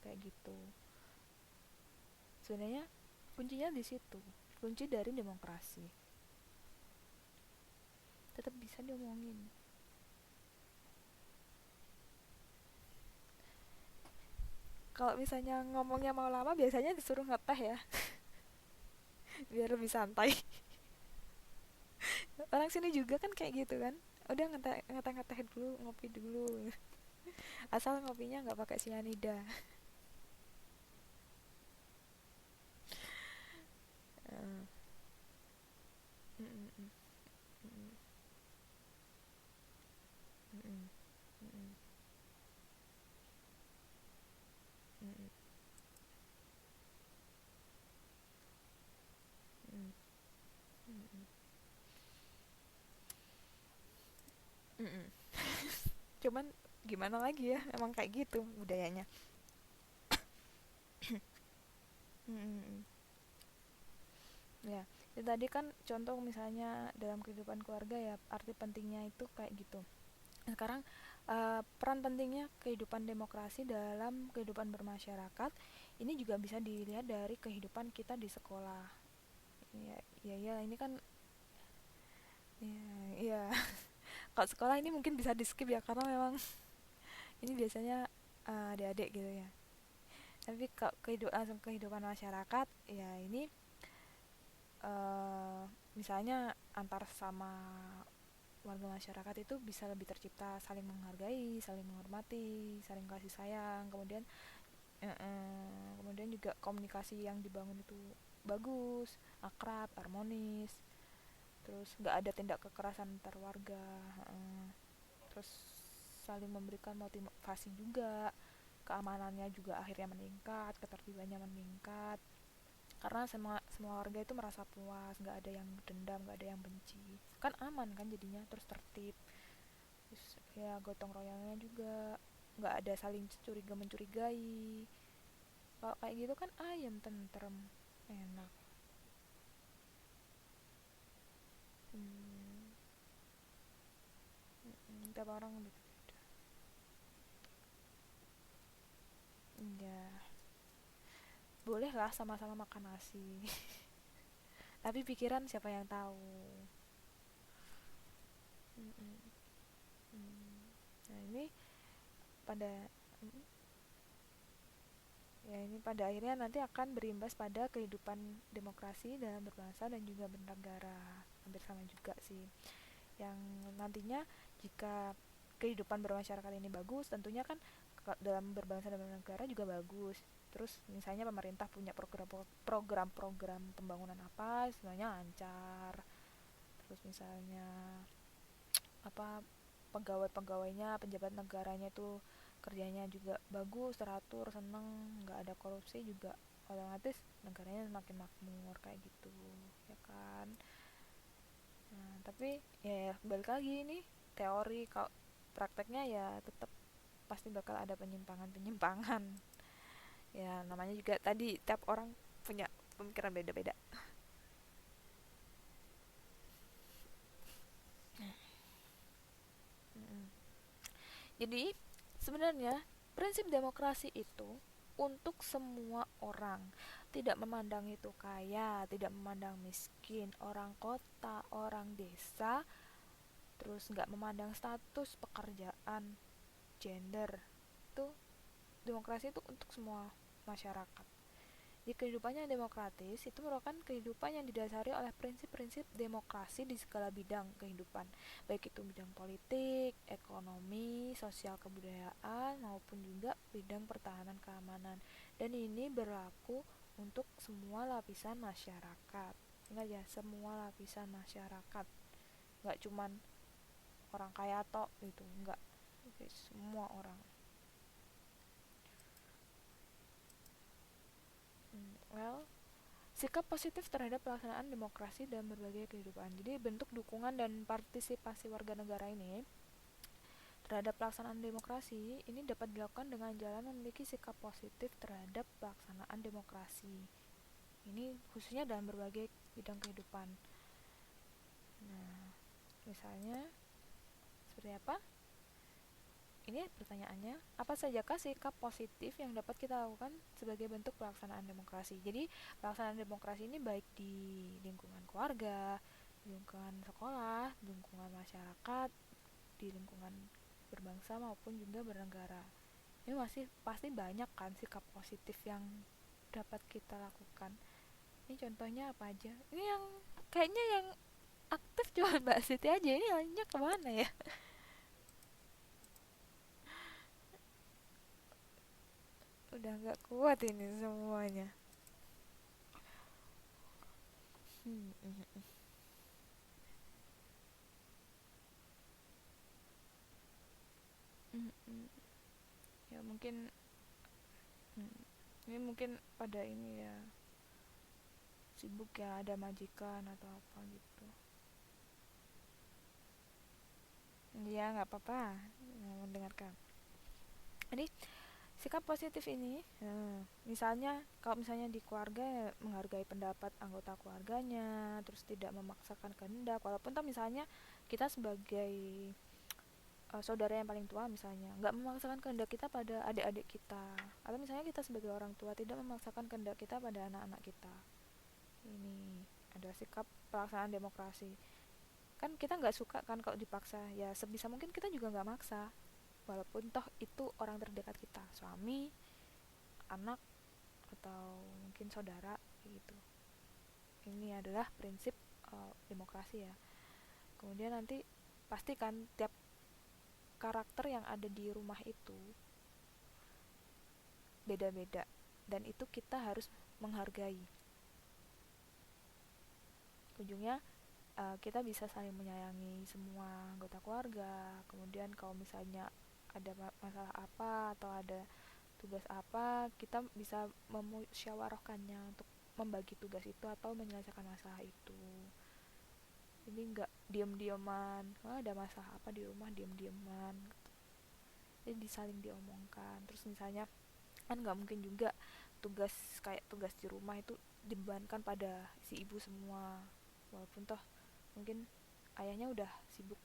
A: kayak gitu. Sebenarnya kuncinya di situ, kunci dari demokrasi, tetap bisa diomongin. Kalau misalnya ngomongnya mau lama, biasanya disuruh ngeteh ya, biar lebih santai. Orang sini juga kan kayak gitu kan, udah ngeteh ngeteh ngeteh dulu, ngopi dulu, asal ngopinya nggak pakai sianida. Eh, mm, mm, mm, mm, mm, mm, mm, mm, mm, mm, mm, mm, mm. Cuman gimana lagi ya, emang kayak gitu budayanya. Mm, mm, mm. Ya, itu tadi kan contoh misalnya dalam kehidupan keluarga ya, arti pentingnya itu kayak gitu. Nah, sekarang peran pentingnya kehidupan demokrasi dalam kehidupan bermasyarakat ini juga bisa dilihat dari kehidupan kita di sekolah. Ya, ya, ya, ini kan ya, ya. Kalau sekolah ini mungkin bisa di skip ya karena memang ini biasanya adik-adik gitu ya. Tapi kalau langsung kehidupan masyarakat ya ini eh, misalnya antar sama warga masyarakat itu bisa lebih tercipta saling menghargai, saling menghormati, saling kasih sayang. Kemudian juga komunikasi yang dibangun itu bagus, akrab, harmonis. Terus nggak ada tindak kekerasan antar warga. Terus saling memberikan motivasi juga, keamanannya juga akhirnya meningkat, ketertibannya meningkat. Karena semua semua warga itu merasa puas, nggak ada yang dendam, nggak ada yang benci, kan aman kan jadinya, terus tertib. Terus ya gotong royongnya juga nggak ada saling curiga mencurigai. Kalau kayak gitu kan ayam tentrem, enak. hmm, Tiap orang beda-beda. Ya boleh lah sama-sama makan nasi. tapi pikiran siapa yang tahu. Mm-mm. Mm. Nah ini pada ya ini pada akhirnya nanti akan berimbas pada kehidupan demokrasi dalam berbangsa dan juga bernegara. Hampir sama juga sih, yang nantinya jika kehidupan bermasyarakat ini bagus, tentunya kan dalam berbangsa dan bernegara juga bagus. Terus misalnya pemerintah punya program-program pembangunan apa, semuanya lancar. Terus misalnya apa, pegawai-pegawainya, pejabat negaranya itu kerjanya juga bagus, teratur, seneng, nggak ada korupsi juga, otomatis negaranya semakin makmur kayak gitu, ya kan. Nah, tapi ya balik lagi ini teori, kalau prakteknya ya tetap pasti bakal ada penyimpangan-penyimpangan. Ya namanya juga tadi tiap orang punya pemikiran beda-beda. Mm-mm. Jadi sebenarnya prinsip demokrasi itu untuk semua orang, tidak memandang itu kaya, tidak memandang miskin, orang kota, orang desa, terus nggak memandang status pekerjaan, gender. Itu demokrasi itu untuk semua masyarakat. Di kehidupannya yang demokratis itu merupakan kehidupan yang didasari oleh prinsip-prinsip demokrasi di segala bidang kehidupan, baik itu bidang politik, ekonomi, sosial, kebudayaan, maupun juga bidang pertahanan keamanan. Dan ini berlaku untuk semua lapisan masyarakat. Ingat ya, semua lapisan masyarakat, nggak cuman orang kaya tok gitu, nggak. Oke, semua orang. Well, sikap positif terhadap pelaksanaan demokrasi dalam berbagai kehidupan. Jadi bentuk dukungan dan partisipasi warga negara ini terhadap pelaksanaan demokrasi ini dapat dilakukan dengan jalan memiliki sikap positif terhadap pelaksanaan demokrasi. Ini khususnya dalam berbagai bidang kehidupan. Nah, misalnya seperti apa? Ini pertanyaannya, apa sajakah sikap positif yang dapat kita lakukan sebagai bentuk pelaksanaan demokrasi? Jadi, pelaksanaan demokrasi ini baik di lingkungan keluarga, di lingkungan sekolah, di lingkungan masyarakat, di lingkungan berbangsa maupun juga bernegara. Ini masih pasti banyak kan sikap positif yang dapat kita lakukan. Ini contohnya apa aja? Ini yang kayaknya yang aktif cuma Mbak Siti aja. Ini lainnya kemana ya? Udah nggak kuat ini semuanya. Hmm, hmm, hmm. Mm, mm. Ya mungkin ini mungkin pada ini ya, sibuk ya, ada majikan atau apa gitu. Iya nggak apa-apa, mendengarkan. Jadi sikap positif ini, misalnya kalau misalnya di keluarga ya, menghargai pendapat anggota keluarganya, terus tidak memaksakan kehendak, walaupun toh misalnya kita sebagai saudara yang paling tua misalnya nggak memaksakan kehendak kita pada adik-adik kita, atau misalnya kita sebagai orang tua tidak memaksakan kehendak kita pada anak-anak kita. Ini ada sikap pelaksanaan demokrasi. Kan kita nggak suka kan kalau dipaksa, ya sebisa mungkin kita juga nggak maksa, walaupun toh itu orang terdekat kita, suami, anak, atau mungkin saudara gitu. Ini adalah prinsip demokrasi ya. Kemudian nanti pastikan tiap karakter yang ada di rumah itu beda-beda, dan itu kita harus menghargai. Ujungnya kita bisa saling menyayangi semua anggota keluarga. Kemudian kalau misalnya ada masalah apa atau ada tugas apa, kita bisa memusyawarahkannya untuk membagi tugas itu atau menyelesaikan masalah itu. Jadi nggak diam-diaman, ada masalah apa di rumah diam-diaman, jadi saling diomongkan. Terus misalnya kan nggak mungkin juga tugas kayak tugas di rumah itu dibebankan pada si ibu semua, walaupun toh mungkin ayahnya udah sibuk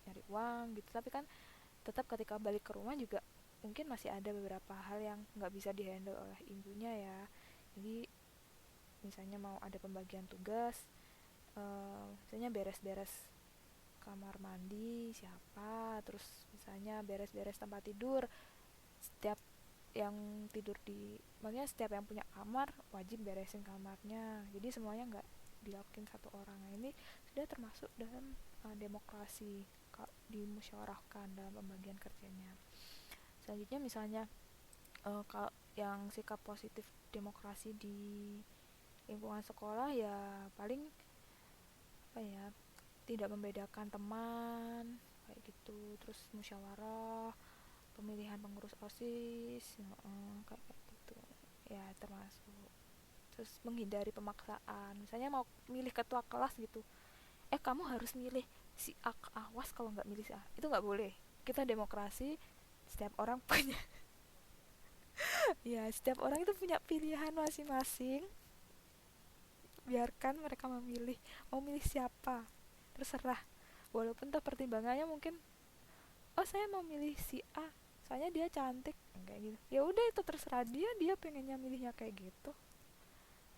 A: nyari uang gitu, tapi kan tetap ketika balik ke rumah juga mungkin masih ada beberapa hal yang nggak bisa dihandle oleh ibunya ya. Jadi misalnya mau ada pembagian tugas, misalnya beres-beres kamar mandi siapa, terus misalnya beres-beres tempat tidur, setiap yang tidur di, maksudnya setiap yang punya kamar wajib beresin kamarnya, jadi semuanya nggak dilakuin satu orang. Nah, ini sudah termasuk dalam demokrasi, dimusyawarahkan dalam pembagian kerjanya. Selanjutnya misalnya kalau yang sikap positif demokrasi di lingkungan sekolah ya paling apa ya, tidak membedakan teman kayak gitu, terus musyawarah, pemilihan pengurus OSIS, kayak gitu ya termasuk. Terus menghindari pemaksaan, misalnya mau milih ketua kelas gitu, kamu harus milih si A ke awas, kalau nggak milih si A itu nggak boleh. Kita demokrasi, setiap orang punya ya setiap orang itu punya pilihan masing-masing, biarkan mereka memilih mau milih siapa, terserah. Walaupun toh pertimbangannya mungkin, oh saya mau milih si A soalnya dia cantik kayak gitu, ya udah itu terserah dia, dia pengennya milihnya kayak gitu.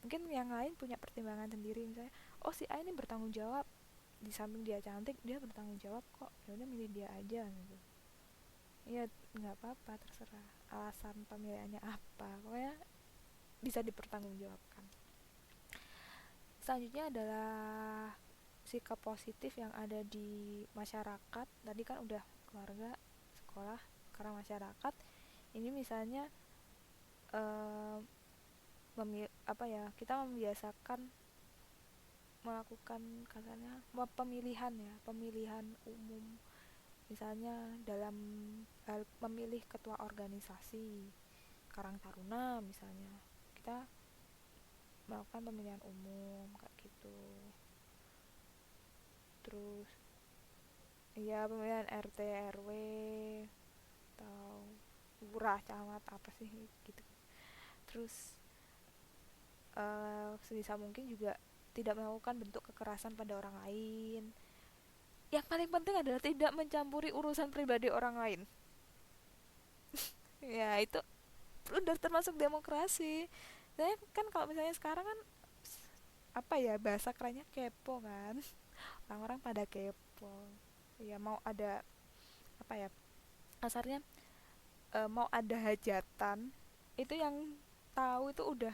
A: Mungkin yang lain punya pertimbangan sendiri, misalnya oh si A ini bertanggung jawab, di samping dia cantik dia bertanggung jawab kok, ya udah milih dia aja gitu. Ya nggak apa-apa, terserah alasan pemilihannya apa, pokoknya bisa dipertanggungjawabkan. Selanjutnya adalah sikap positif yang ada di masyarakat. Tadi kan udah keluarga, sekolah, sekarang masyarakat. Ini misalnya kita membiasakan melakukan kasarnya pemilihan ya, pemilihan umum. Misalnya dalam hal memilih ketua organisasi Karang Taruna, misalnya kita melakukan pemilihan umum kayak gitu. Terus ya pemilihan RT RW atau lurah camat apa sih gitu. Terus sebisa mungkin juga tidak melakukan bentuk kekerasan pada orang lain. Yang paling penting adalah tidak mencampuri urusan pribadi orang lain. Ya itu udah termasuk demokrasi. Saya kan kalau misalnya sekarang kan apa ya, bahasa kerennya kepo kan, orang-orang pada kepo ya, mau ada apa ya, kasarnya mau ada hajatan itu yang tahu itu udah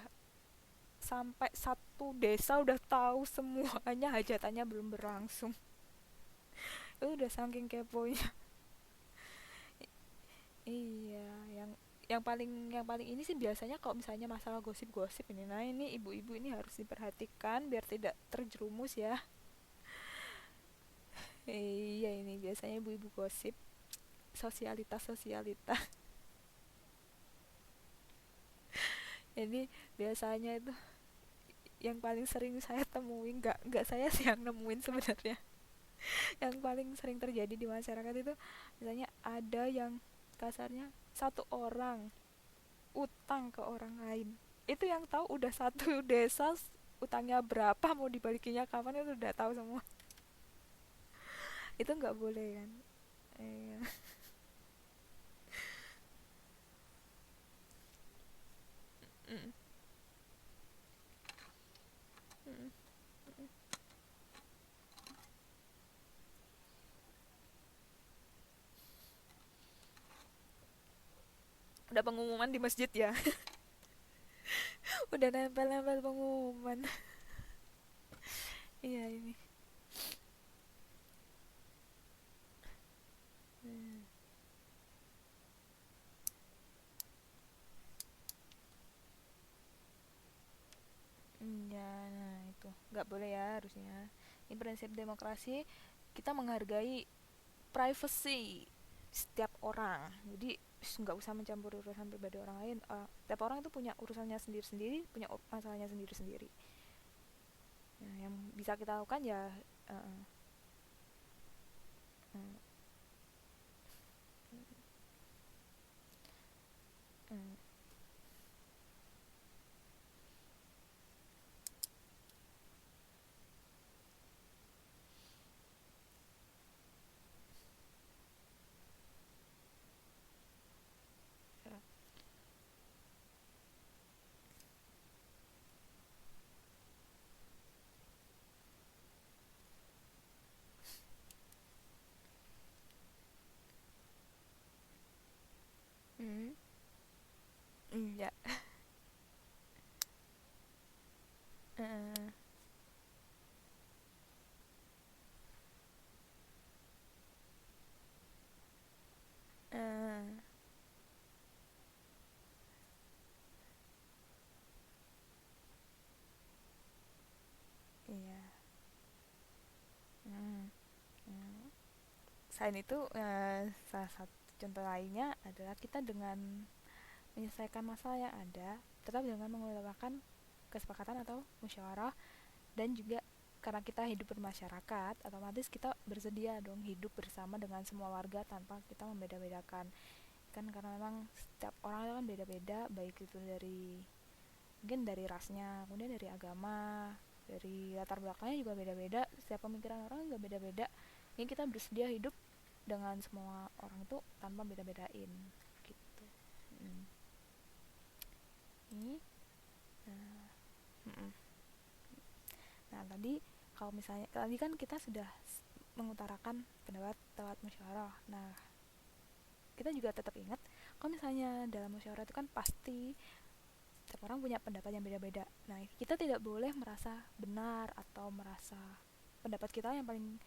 A: sampai satu desa udah tahu semuanya, hajatannya belum berlangsung. Itu udah saking keponya. Iya, yang paling ini sih biasanya kalau misalnya masalah gosip-gosip ini. Nah, ini ibu-ibu ini harus diperhatikan biar tidak terjerumus ya. Iya, ini biasanya ibu-ibu gosip, sosialitas. Jadi biasanya itu yang paling sering saya temuin, nggak saya sih yang nemuin sebenarnya. Yang paling sering terjadi di masyarakat itu misalnya ada yang kasarnya satu orang utang ke orang lain, itu yang tahu udah satu desa, utangnya berapa, mau dibalikinya kapan, itu udah tahu semua. Itu nggak boleh kan. Iya. Mm, mm, udah pengumuman di masjid ya. Udah nempel-nempel pengumuman. Iya ini. Hmm. Ya, nah itu nggak boleh ya harusnya. Ini prinsip demokrasi, kita menghargai privacy setiap orang. Jadi nggak usah mencampuri urusan pribadi orang lain. Setiap orang itu punya urusannya sendiri-sendiri, punya masalahnya sendiri-sendiri. Nah, yang bisa kita lakukan ya uh, uh, uh, uh, Ya. Eh, eh, iya. Hmm, hmm. Selain itu, salah satu contoh lainnya adalah kita dengan menyelesaikan masalah yang ada, tetap dengan mengutamakan kesepakatan atau musyawarah, dan juga karena kita hidup bermasyarakat, otomatis kita bersedia dong hidup bersama dengan semua warga tanpa kita membeda-bedakan. Kan karena memang setiap orang itu kan beda-beda, baik itu dari mungkin dari rasnya, kemudian dari agama, dari latar belakangnya juga beda-beda, setiap pemikiran orang juga beda-beda. Ini kita bersedia hidup dengan semua orang itu tanpa beda-bedain gitu. Mm. Ini nah, mm-mm. Nah tadi kalau misalnya tadi kan kita sudah mengutarakan pendapat lewat musyawarah. Nah kita juga tetap ingat kalau misalnya dalam musyawarah itu kan pasti setiap orang punya pendapat yang beda-beda. Nah kita tidak boleh merasa benar atau merasa pendapat kita yang paling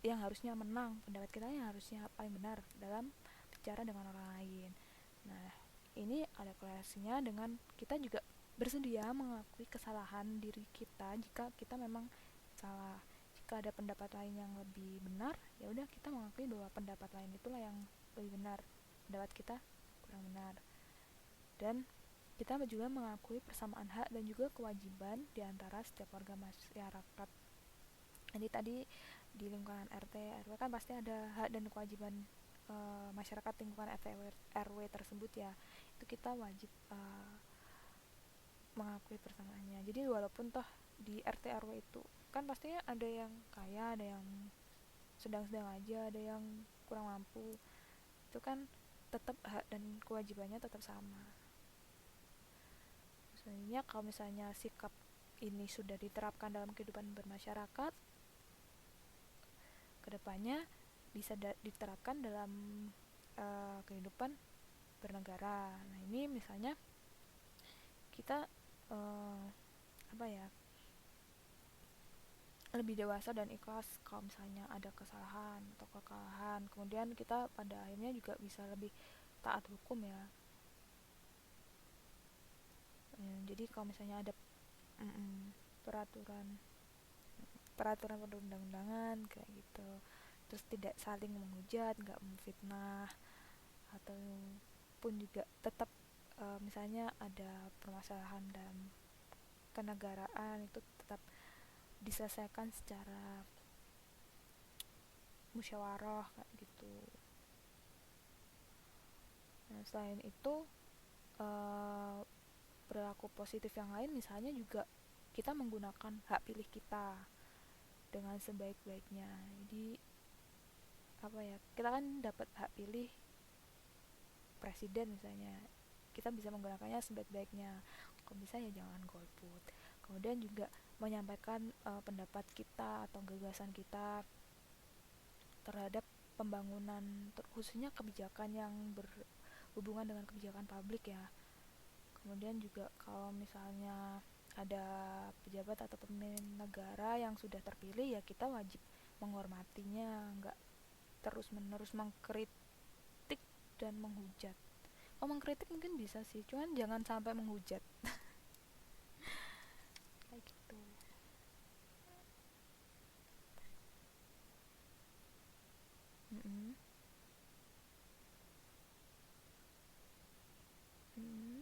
A: yang harusnya menang, pendapat kita yang harusnya paling benar dalam bicara dengan orang lain. Nah ini ada korelasinya dengan kita juga bersedia mengakui kesalahan diri kita jika kita memang salah. Jika ada pendapat lain yang lebih benar, ya udah kita mengakui bahwa pendapat lain itulah yang lebih benar, pendapat kita kurang benar. Dan kita juga mengakui persamaan hak dan juga kewajiban di antara setiap warga masyarakat. Jadi tadi di lingkungan RT RW kan pasti ada hak dan kewajiban masyarakat lingkungan RT RW tersebut ya. Itu kita wajib mengakui persamaannya. Jadi walaupun toh di RT RW itu kan pastinya ada yang kaya, ada yang sedang-sedang aja, ada yang kurang mampu. Itu kan tetap hak dan kewajibannya tetap sama. Sebenarnya kalau misalnya sikap ini sudah diterapkan dalam kehidupan bermasyarakat, kedepannya bisa diterapkan dalam kehidupan bernegara. Nah ini misalnya kita apa ya lebih dewasa dan ikhlas kalau misalnya ada kesalahan atau kekalahan, kemudian kita pada akhirnya juga bisa lebih taat hukum ya. Jadi kalau misalnya ada peraturan peraturan perundang-undangan kayak gitu, terus tidak saling menghujat, nggak memfitnah, atau pun juga tetap misalnya ada permasalahan dalam kenegaraan itu tetap diselesaikan secara musyawarah kayak gitu. Nah, selain itu uh, perilaku positif yang lain misalnya juga kita menggunakan hak pilih kita dengan sebaik-baiknya. Jadi apa ya, kita kan dapat hak pilih presiden misalnya, kita bisa menggunakannya sebaik-baiknya. Kalau bisa ya jangan golput. Kemudian juga menyampaikan pendapat kita atau gagasan kita terhadap pembangunan, khususnya kebijakan yang berhubungan dengan kebijakan publik ya. Kemudian juga kalau misalnya ada pejabat atau pemimpin negara yang sudah terpilih ya kita wajib menghormatinya, nggak terus menerus mengkritik dan menghujat. Oh mengkritik mungkin bisa sih, cuman jangan sampai menghujat kayak gitu. Mm-mm. Mm-mm.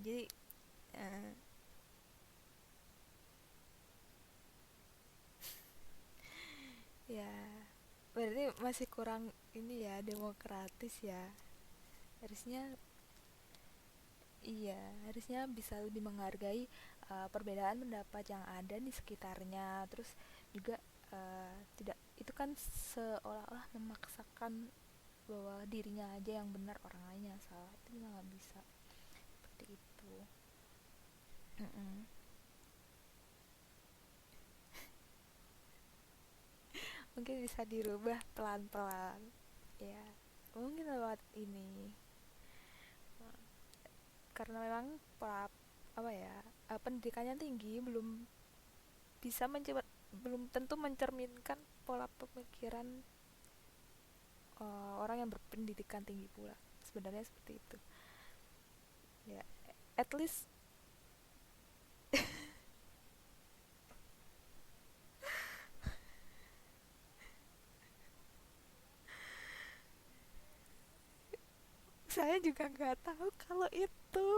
A: jadi uh, ya berarti masih kurang ini ya, demokratis ya. Harusnya, iya, harusnya bisa lebih menghargai perbedaan pendapat yang ada di sekitarnya. Terus juga tidak, itu kan seolah-olah memaksakan bahwa dirinya aja yang benar, orang lain yang salah. Itu juga nggak bisa seperti itu. Mm-mm. Mungkin bisa dirubah pelan-pelan ya, mungkin lewat ini. Karena memang pola, apa ya, pendidikannya tinggi, bisa belum tentu mencerminkan pola pemikiran orang yang berpendidikan tinggi pula, sebenarnya seperti itu ya. At least saya juga nggak tahu kalau itu.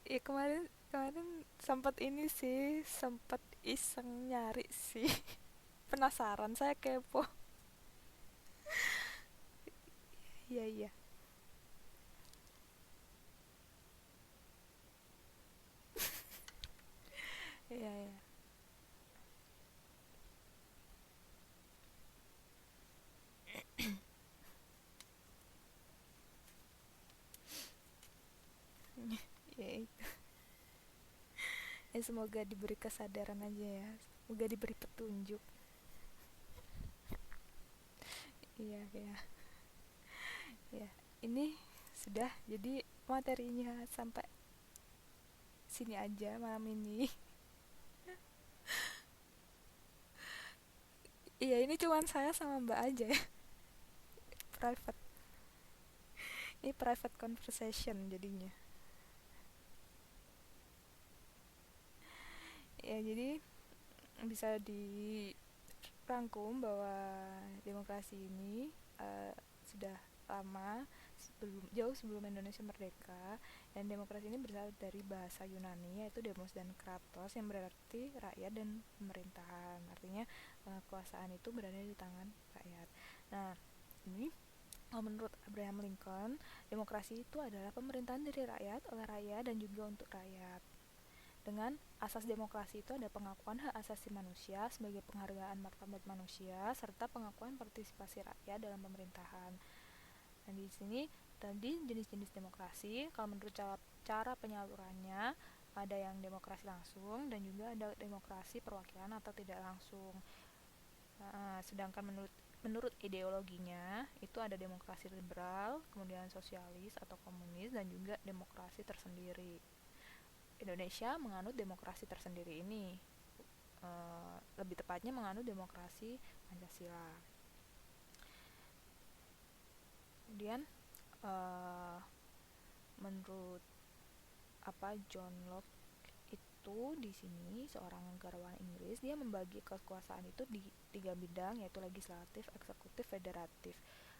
A: Ya kemarin kemarin sempat ini sih, sempat iseng nyari sih. Penasaran, saya kepo. Iya, iya. Iya, iya. Ya, ya semoga diberi kesadaran aja ya, semoga diberi petunjuk. Iya, iya. Ya, ini sudah jadi materinya sampai sini aja malam ini. Iya, ini cuman saya sama Mbak aja ya. Private. Ini private conversation jadinya. Ya, jadi bisa dirangkum bahwa demokrasi ini sudah lama, jauh sebelum Indonesia merdeka, dan demokrasi ini berasal dari bahasa Yunani yaitu demos dan kratos yang berarti rakyat dan pemerintahan. Artinya kekuasaan itu berada di tangan rakyat. Nah, ini menurut Abraham Lincoln, demokrasi itu adalah pemerintahan dari rakyat, oleh rakyat, dan juga untuk rakyat. Dengan asas demokrasi itu ada pengakuan hak asasi manusia sebagai penghargaan martabat manusia serta pengakuan partisipasi rakyat dalam pemerintahan. Dan di sini tadi jenis-jenis demokrasi, kalau menurut cara penyalurannya ada yang demokrasi langsung dan juga ada demokrasi perwakilan atau tidak langsung. Sedangkan menurut ideologinya itu ada demokrasi liberal, kemudian sosialis atau komunis, dan juga demokrasi tersendiri. Indonesia menganut demokrasi tersendiri ini, lebih tepatnya menganut demokrasi Pancasila. Kemudian menurut John Locke itu di sini seorang negarawan Inggris, dia membagi kekuasaan itu di 3 bidang, yaitu legislatif, eksekutif, federatif.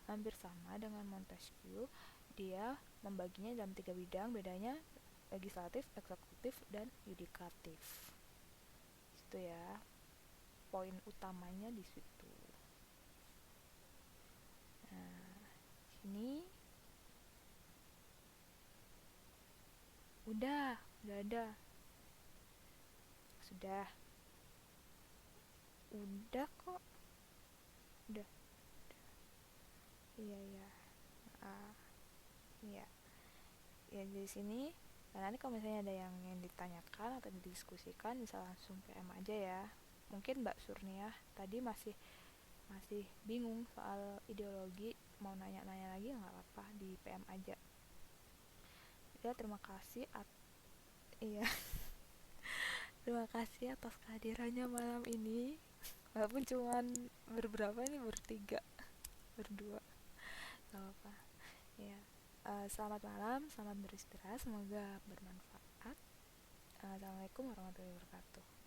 A: Hampir sama dengan Montesquieu, dia membaginya dalam 3 bidang, bedanya legislatif, eksekutif, dan yudikatif. Itu ya, poin utamanya di situ. Nah, sini udah ada. Sudah. Udah kok. Udah. Iya, iya. Ah, iya. Ya di sini. Dan nanti kalau misalnya ada yang ditanyakan atau didiskusikan bisa langsung PM aja ya. Mungkin Mbak Surnia tadi masih masih bingung soal ideologi, mau nanya-nanya lagi nggak apa-apa, di PM aja. Ya, terima kasih. Iya, terima kasih atas kehadirannya malam ini. Walaupun cuman berberapa ini, bertiga, berdua, nggak apa-apa. Ya, selamat malam, selamat beristirahat, semoga bermanfaat. Assalamualaikum warahmatullahi wabarakatuh.